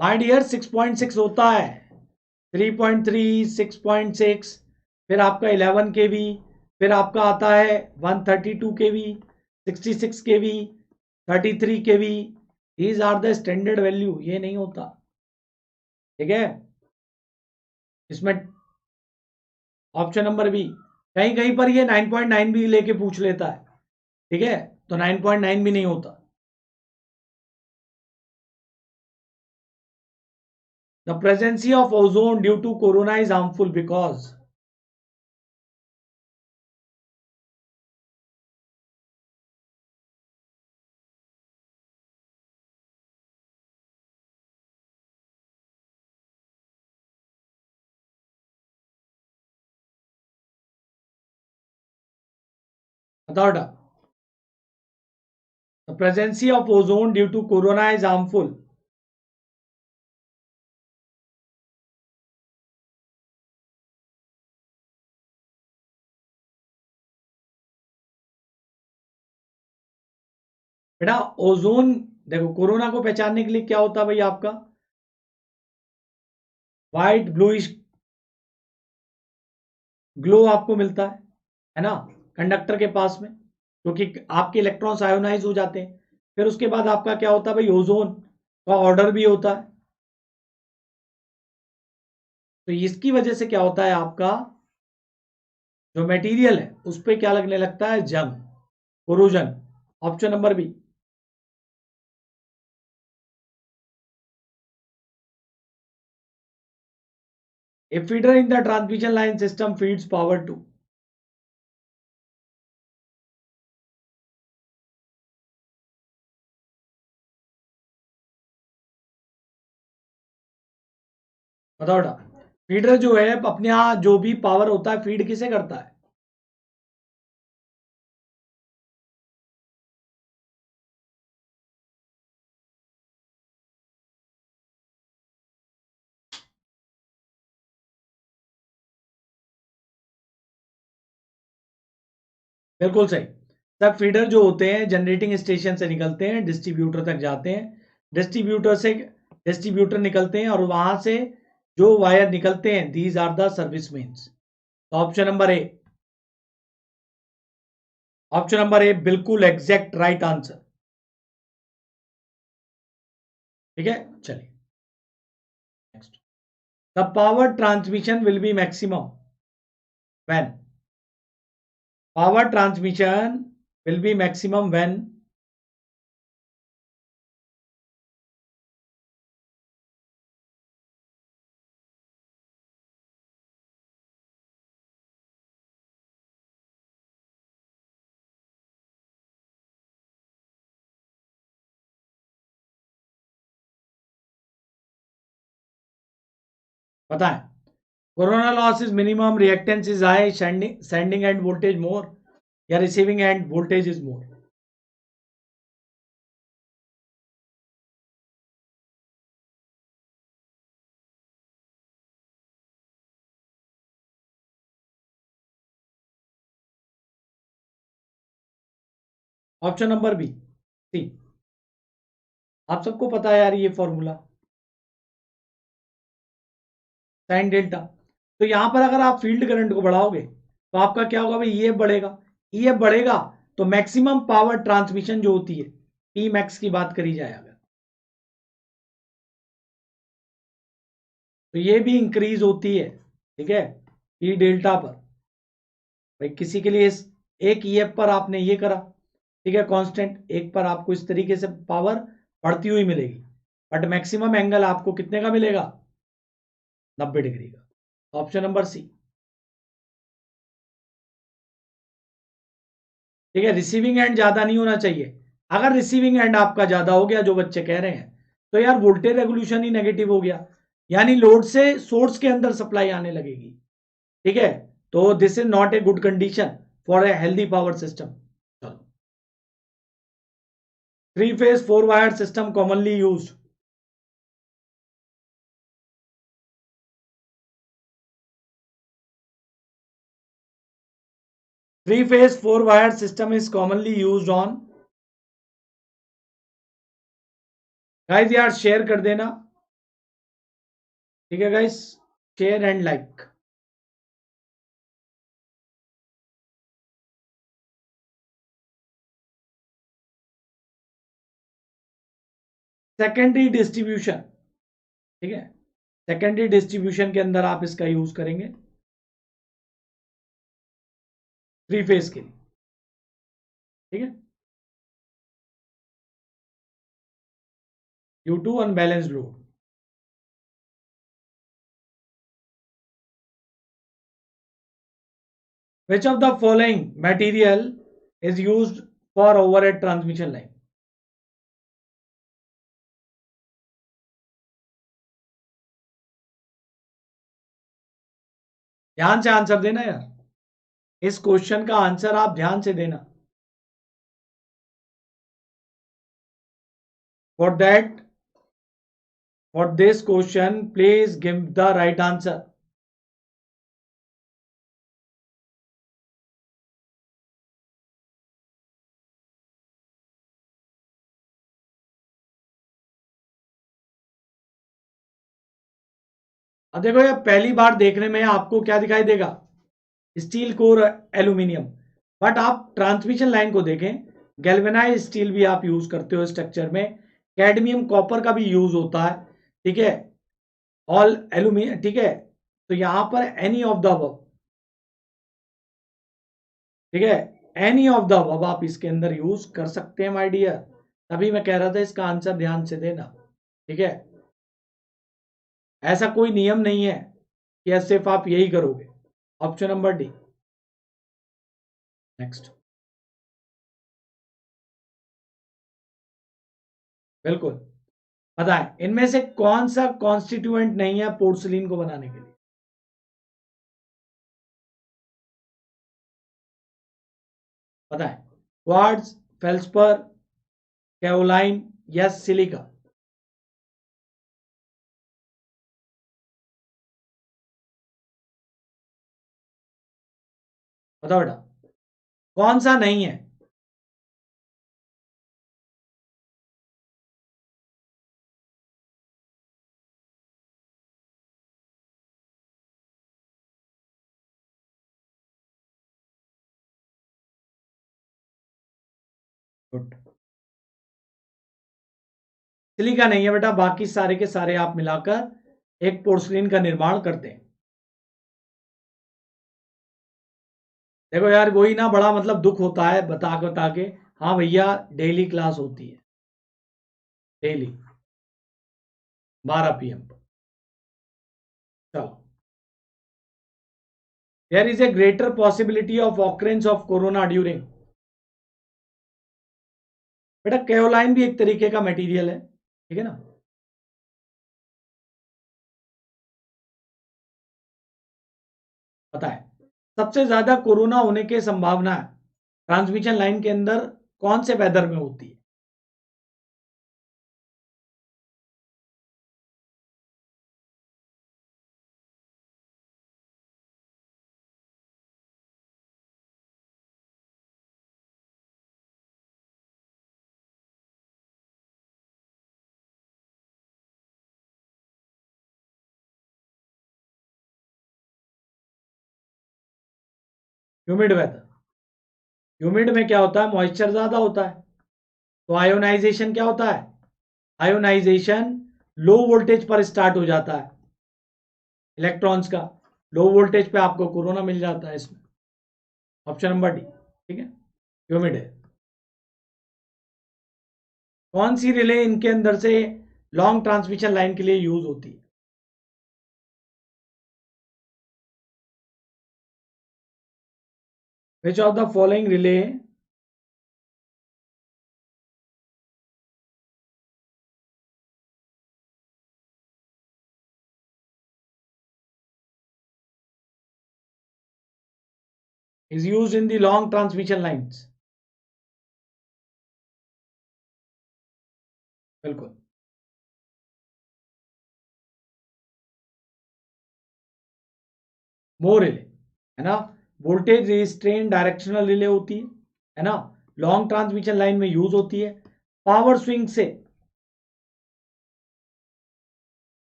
Speaker 1: माय डियर 6.6 होता है, 3.3, 6.6, फिर आपका 11 केवी, फिर आपका आता है 132 kV, 66 kV, 33 kV. These are the standard value, ये नहीं होता। ठीक है, इसमें ऑप्शन नंबर बी, कहीं कहीं पर ये 9.9 भी लेके पूछ लेता है। ठीक है, तो 9.9 भी नहीं होता। The presence of ozone due to corona is harmful because. बताओ बेटा, the presence of ozone due to corona is harmful. बेटा ओजोन, देखो कोरोना को पहचानने के लिए क्या होता है भाई, आपका व्हाइट ब्लूइश ग्लो आपको मिलता है ना, कंडक्टर के पास में, क्योंकि आपके इलेक्ट्रॉन्स आयोनाइज हो जाते हैं। फिर उसके बाद आपका क्या होता है भाई, ओजोन का ऑर्डर भी होता है। तो इसकी वजह से क्या होता है, आपका जो मटेरियल है उस पर क्या लगने लगता है, जंग, corrosion. Option number B. A feeder in the transmission line system feeds power to। बताओ बेटा, फीडर जो है अपने यहाँ जो भी पावर होता है फीड किसे करता है? बिल्कुल सही। सब फीडर जो होते हैं जनरेटिंग स्टेशन से निकलते हैं, डिस्ट्रीब्यूटर तक जाते हैं, डिस्ट्रीब्यूटर से डिस्ट्रीब्यूटर निकलते हैं, और वहां से जो वायर निकलते हैं, these are the service mains. Option number A, option number A बिल्कुल एग्जैक्ट राइट आंसर। ठीक है, चलिए next. The power transmission will be maximum when. Power transmission will be maximum when. बताएं, corona loss is minimum, reactance is high, sending end voltage more, या receiving end voltage is more. Option number B, C. आप सबको पता है यार ये formula, sine delta. तो यहां पर अगर आप फील्ड करंट को बढ़ाओगे तो आपका क्या होगा भाई, ईएफ बढ़ेगा। ईएफ बढ़ेगा तो मैक्सिमम पावर ट्रांसमिशन जो होती है, पी मैक्स की बात करी जाए अगर, तो ये भी इंक्रीज होती है। ठीक है, पी डेल्टा पर। भाई किसी के लिए एक ईएफ पर आपने ये करा, ठीक है, कांस्टेंट, एक पर आपको इस तरीके से पावर बढ़ती हुई मिलेगी, बट मैक्सिमम एंगल आपको कितने का मिलेगा, 90 डिग्री का। Option number C. ठीक है, रिसीविंग एंड ज्यादा नहीं होना चाहिए। अगर रिसीविंग एंड आपका ज्यादा हो गया, जो बच्चे कह रहे हैं, तो यार वोल्टेज रेगुलेशन ही नेगेटिव हो गया, यानी लोड से सोर्स के अंदर सप्लाई आने लगेगी। ठीक है, तो this is not a good condition for a healthy power system. चलो Three phase four wire system commonly used. Three phase four wire system is commonly used on. Guys यार शेयर कर देना, ठीक है guys, share and like. Secondary distribution, ठीक है, secondary distribution के अंदर आप इसका यूज करेंगे थ्री फेज के लिए, ठीक है, due to unbalanced load. Which of the following material is used for overhead transmission line? ध्यान से आंसर देना यार, इस क्वेश्चन का आंसर आप ध्यान से देना. For that, for this question, please give the right answer. अब देखो ये पहली बार देखने में आपको क्या दिखाई देगा, स्टील कोर एल्यूमिनियम, बट आप ट्रांसमिशन लाइन को देखें, गैल्वेनाइज स्टील भी आप यूज करते हो स्ट्रक्चर में, कैडमियम कॉपर का भी यूज होता है, ठीक है, ऑल एल्यूमिनियम, ठीक है. तो यहां पर एनी ऑफ द अबव, ठीक है, एनी ऑफ द अबव आप इसके अंदर यूज कर सकते हैं माय डियर. तभी मैं कह रहा था इसका आंसर ध्यान से देना, ठीक है. ऐसा कोई नियम नहीं है कि सिर्फ आप यही करोगे. Option number D. नेक्स्ट. बिल्कुल. बताएं इनमें से कौन सा कॉन्स्टिट्यूएंट नहीं है पोर्सलिन को बनाने के लिए. बताएं. क्वार्ट्ज, फेल्सपर, कैओलाइन या सिलिका. बताओ बेटा, कौन सा नहीं है. गुड. सिलिका नहीं है बेटा, बाकी सारे के सारे आप मिलाकर एक पोर्सलिन का निर्माण करते हैं. देखो यार वही ना, बड़ा मतलब दुख होता है बता के. हाँ भैया, डेली क्लास होती है, डेली 12 PM पर. चलो. There is a greater possibility of occurrence of corona during. बेटा केओलाइन भी एक तरीके का मटेरियल है, ठीक है ना. पता है सबसे ज्यादा कोरोना होने की संभावना ट्रांसमिशन लाइन के अंदर कौन से वेदर में होती है. Humid weather. ह्यूमिड में क्या होता है, मॉइस्चर ज्यादा होता है, तो आयोनाइजेशन क्या होता है, आयोनाइजेशन लो वोल्टेज पर स्टार्ट हो जाता है इलेक्ट्रॉन्स का. लो वोल्टेज पे आपको कोरोना मिल जाता है इसमें. ऑप्शन नंबर डी, ठीक है, ह्यूमिड है. कौन सी रिले इनके अंदर से लॉन्ग ट्रांसमिशन लाइन के लिए यूज होती है. Which of the following relay is used in the long transmission lines. बिल्कुल। मोर रिले, है ना। वोल्टेज रिस्ट्रेन डायरेक्शनल रिले होती है ना। लॉन्ग ट्रांसमिशन लाइन में यूज होती है। पावर स्विंग से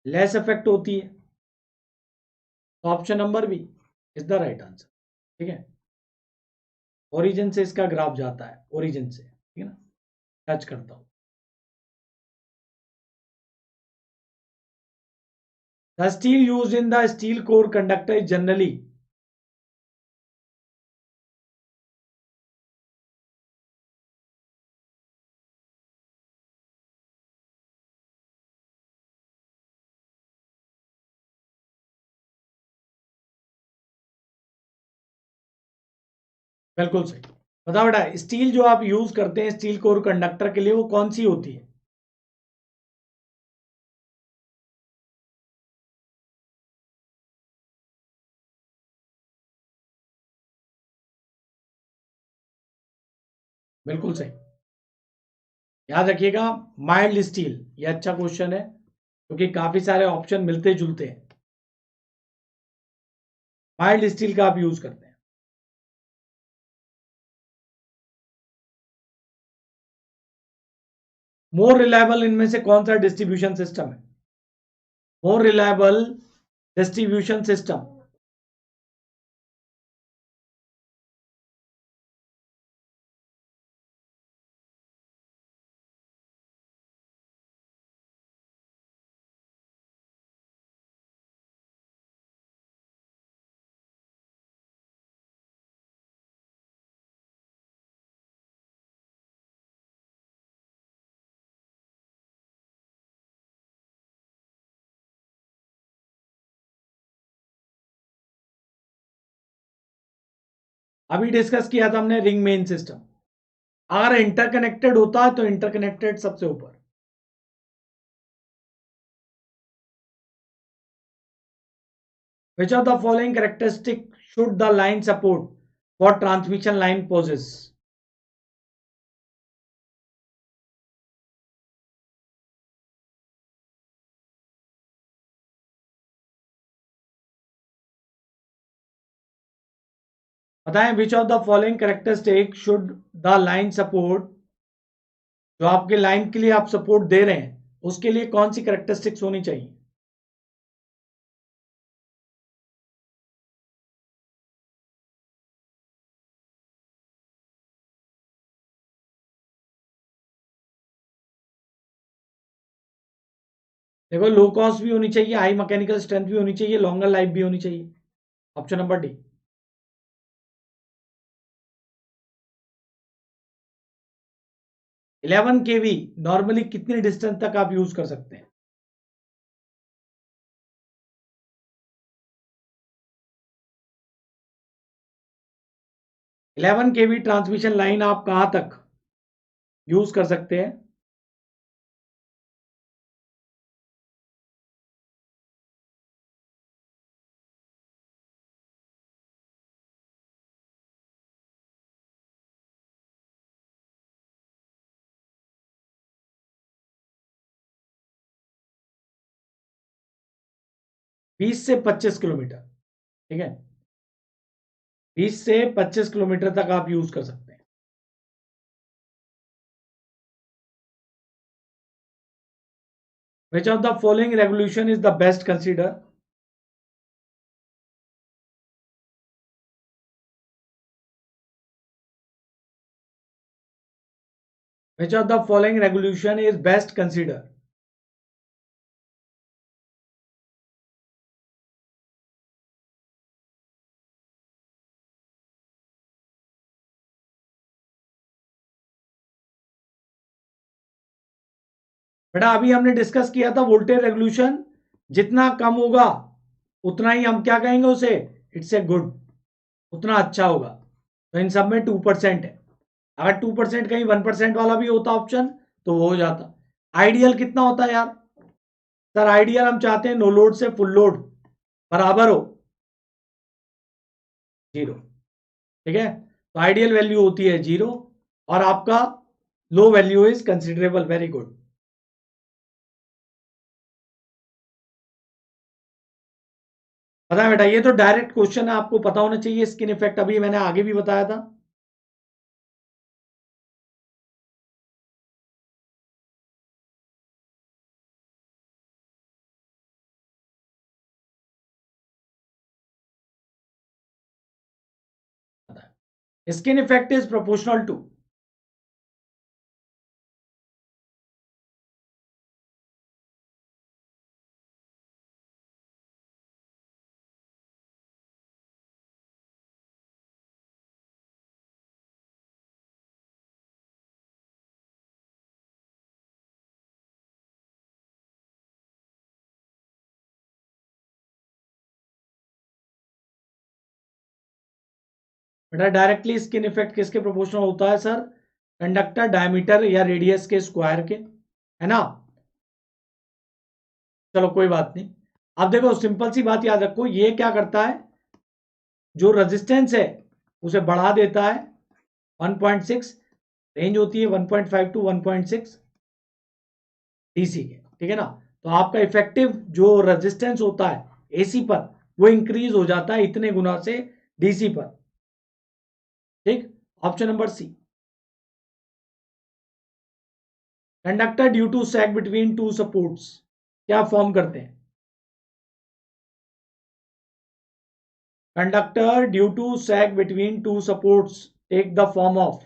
Speaker 1: लेस इफेक्ट होती है। तो option number B is the right answer. ठीक है, ओरिजिन से इसका ग्राफ जाता है, ओरिजिन से, ठीक है ना, टच करता हूं। The steel use in the steel core conductor is generally, बिल्कुल सही। बताओ बेटा, स्टील जो आप यूज करते हैं स्टील कोर कंडक्टर के लिए, वो कौन सी होती है? बिल्कुल सही। याद रखिएगा, माइल्ड स्टील, ये अच्छा क्वेश्चन है क्योंकि काफी सारे ऑप्शन मिलते जुलते हैं। माइल्ड स्टील का आप यूज करते हैं। मोर रिलायबल इनमें से कौन सा डिस्ट्रीब्यूशन सिस्टम है? मोर रिलायबल डिस्ट्रीब्यूशन सिस्टम, अभी डिस्कस किया था हमने रिंग मेन सिस्टम। अगर इंटरकनेक्टेड होता है तो इंटरकनेक्टेड सबसे ऊपर। Which of the following characteristic should the line support for transmission line possess? बताएं, विच of the following characteristic should the line support, जो आपके लाइन के लिए आप सपोर्ट दे रहे हैं उसके लिए कौन सी कैरेक्टरिस्टिक्स होनी चाहिए? देखो, लो कॉस्ट भी होनी चाहिए, हाई मैकेनिकल स्ट्रेंथ भी होनी चाहिए, लॉन्गर लाइफ भी होनी चाहिए। Option number D. 11 kV normally कितनी डिस्टेंस तक आप यूज कर सकते हैं? 11 kV ट्रांसमिशन लाइन आप कहां तक यूज कर सकते हैं? बीस से 25 किलोमीटर। ठीक है, 20 से 25 किलोमीटर तक आप यूज कर सकते हैं। विच of the following regulation is the best consider? Which of the following regulation is best consider? बेटा, अभी हमने डिस्कस किया था वोल्टेज रेगुलेशन जितना कम होगा उतना ही हम क्या कहेंगे उसे, इट्स ए गुड, उतना अच्छा होगा। तो इन सब में 2% है। अगर 2% कहीं 1% वाला भी होता ऑप्शन तो वो हो जाता। आइडियल कितना होता है यार? सर आइडियल हम चाहते हैं नो लोड से फुल लोड बराबर हो 0। ठीक है, तो आइडियल वैल्यू होती है 0 और आपका low value is considerable, very good. पता है बेटा, ये तो डायरेक्ट क्वेश्चन है, आपको पता होना चाहिए स्किन इफेक्ट, अभी मैंने आगे भी बताया था। Skin effect is proportional to, बेटा डायरेक्टली स्किन इफेक्ट किसके प्रोपोर्शनल होता है सर? कंडक्टर डायमीटर या रेडियस के स्क्वायर के, है ना? चलो कोई बात नहीं। अब देखो सिंपल सी बात याद रखो, ये क्या करता है, जो रेजिस्टेंस है उसे बढ़ा देता है 1.6, रेंज होती है 1.5 टू 1.6 डीसी के, ठीक है ना? तो आपका इफेक्टिव जो रेजिस्टेंस होता है एसी पर, वो इंक्रीज हो जाता है इतने गुना से डीसी पर, ठीक। Option number C. Conductor due to sag between two supports क्या फॉर्म करते हैं? Conductor due to sag between two supports take the form of,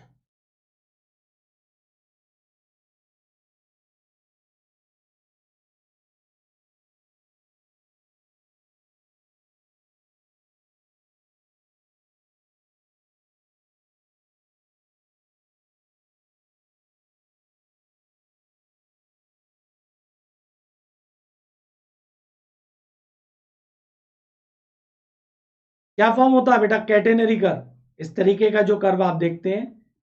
Speaker 1: क्या फॉर्म होता है बेटा? Catenary curve. इस तरीके का जो कर्व आप देखते हैं,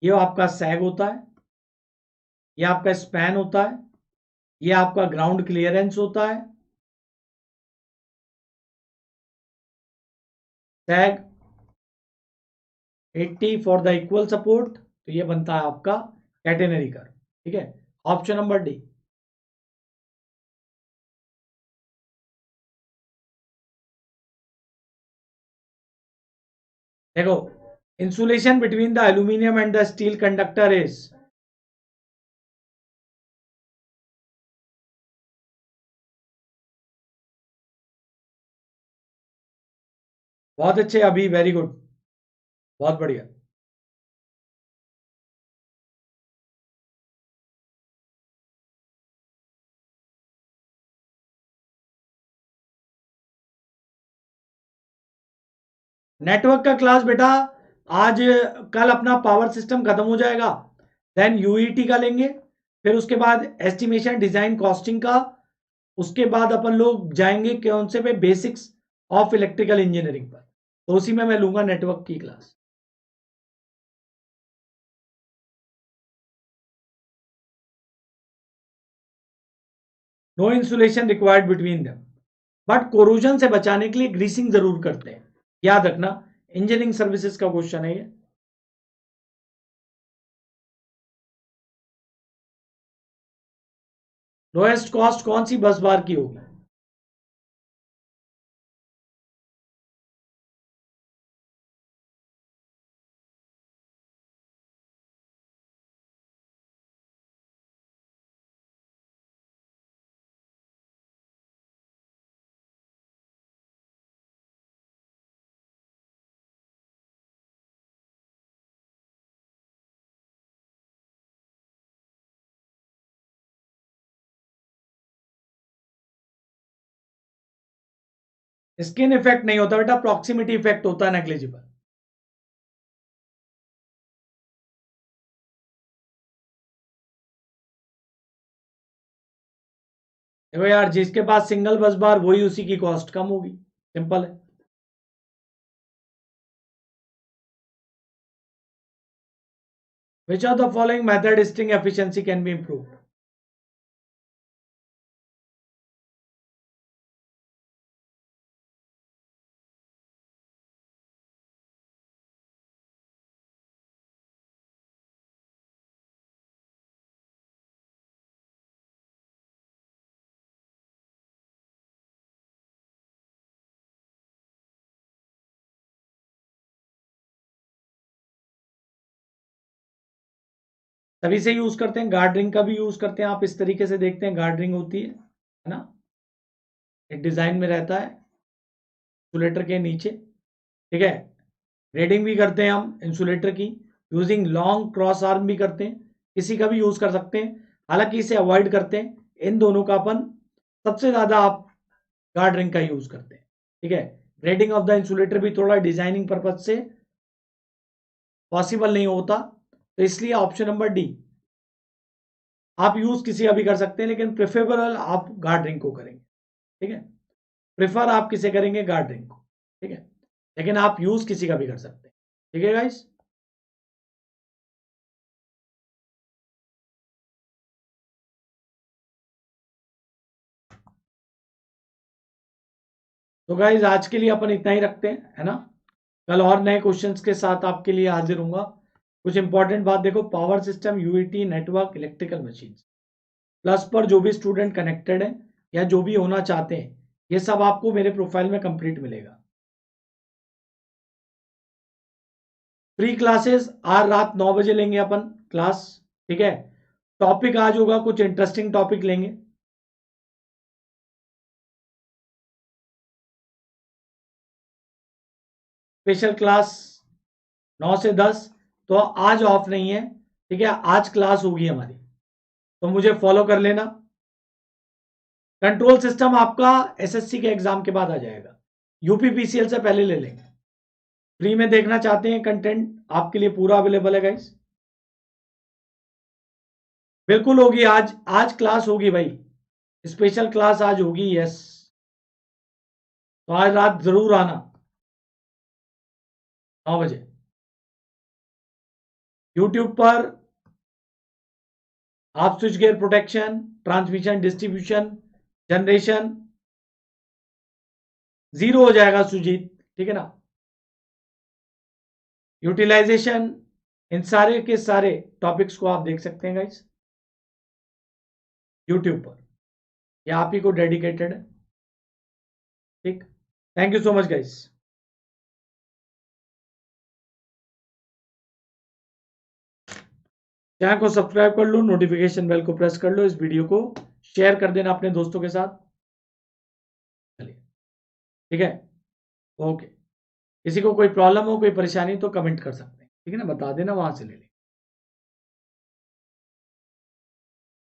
Speaker 1: ये आपका सैग होता है, ये आपका स्पैन होता है, ये आपका ग्राउंड क्लियरेंस होता है, sag 80 for the equal support, तो ये बनता है आपका कैटेनरी कर्व, ठीक है। Option number D. देखो, insulation between the aluminium and the steel conductor is, बहुत अच्छे अभी, वेरी गुड, बहुत बढ़िया। नेटवर्क का क्लास बेटा आज, कल अपना पावर सिस्टम खत्म हो जाएगा, देन यूईटी का लेंगे, फिर उसके बाद एस्टिमेशन डिजाइन कॉस्टिंग का, उसके बाद अपन लोग जाएंगे कौन से पे, बेसिक्स ऑफ इलेक्ट्रिकल इंजीनियरिंग पर, तो उसी में मैं लूंगा नेटवर्क की class. No insulation required between them, but corrosion से बचाने के लिए ग्रीसिंग जरूर करते हैं, याद रखना, इंजीनियरिंग सर्विसेज का क्वेश्चन है ये। लोएस्ट कॉस्ट कौन सी बस बार की होगी? स्किन इफेक्ट नहीं होता बेटा, प्रॉक्सिमिटी इफेक्ट होता है नेग्लिजिबल। देखो यार, जिसके पास सिंगल बस बार वही उसी की कॉस्ट कम होगी, सिंपल है। Which of the following method sting efficiency can be improve? सभी से यूज करते हैं। गार्ड रिंग का भी यूज करते हैं। आप इस तरीके से देखते हैं गार्ड रिंग होती है ना, एक डिजाइन में रहता है इंसुलेटर के नीचे, ठीक है। रेडिंग भी करते हैं हम इंसुलेटर की यूजिंग लॉन्ग क्रॉस आर्म भी करते हैं, किसी का भी यूज कर सकते हैं, हालांकि इसे अवॉइड करते हैं। इन दोनों का अपन सबसे ज्यादा आप गार्ड रिंग का यूज करते हैं, ठीक है। रेडिंग ऑफ द इंसुलेटर भी थोड़ा डिजाइनिंग पर्पज से पॉसिबल नहीं होता, तो इसलिए ऑप्शन नंबर डी आप यूज किसी का भी कर सकते हैं, लेकिन प्रेफरेबल आप गार्ड रिंग को करेंगे, ठीक है। प्रेफर आप किसे करेंगे, गार्ड रिंग को, ठीक है, लेकिन आप यूज किसी का भी कर सकते हैं, ठीक है गाइस। तो गाइज आज के लिए अपन इतना ही रखते हैं, है ना। कल और नए क्वेश्चंस के साथ आपके लिए हाजिर होऊंगा। कुछ इंपॉर्टेंट बात देखो, power system, UET, network, electrical machine plus पर जो भी स्टूडेंट कनेक्टेड है या जो भी होना चाहते हैं, ये सब आपको मेरे प्रोफाइल में कंप्लीट मिलेगा। फ्री क्लासेस आज रात 9 बजे लेंगे अपन क्लास, ठीक है। टॉपिक आज होगा कुछ इंटरेस्टिंग टॉपिक लेंगे, स्पेशल क्लास 9 से 10। तो आज ऑफ नहीं है, ठीक है, आज क्लास होगी हमारी, तो मुझे फॉलो कर लेना। कंट्रोल सिस्टम आपका एसएससी के एग्जाम के बाद आ जाएगा, यूपीपीसीएल से पहले ले लेंगे। फ्री में देखना चाहते हैं कंटेंट, आपके लिए पूरा अवेलेबल है गाइस, बिल्कुल होगी। आज आज क्लास होगी भाई, स्पेशल क्लास आज होगी, यस। तो आज रात जरूर आना 9 बजे यूट्यूब पर। आप switch gear protection, transmission, distribution, generation zero हो जाएगा सुजीत, ठीक है ना। यूटिलाइजेशन, इन सारे के सारे टॉपिक्स को आप देख सकते हैं गाइस यूट्यूब पर, ये आप ही को डेडिकेटेड है, ठीक। Thank you so much guys. Channel को सब्सक्राइब कर लो, नोटिफिकेशन बेल को प्रेस कर लो, इस वीडियो को शेयर कर देना अपने दोस्तों के साथ, चलिए, ठीक है, ओके। किसी को कोई प्रॉब्लम हो, कोई परेशानी तो कमेंट कर सकते हैं, ठीक है ना, बता देना, वहां से ले लें,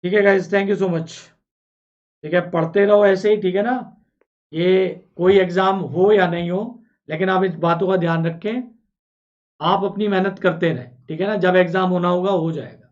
Speaker 1: ठीक है guys. Thank you so much, ठीक है, पढ़ते रहो ऐसे ही, ठीक है ना। ये कोई एग्जाम हो या नहीं हो, लेकिन आप इस बातों का ध्यान रखें, आप अपनी मेहनत करते रहें, ठीक है ना, जब एग्जाम होना होगा हो जाएगा।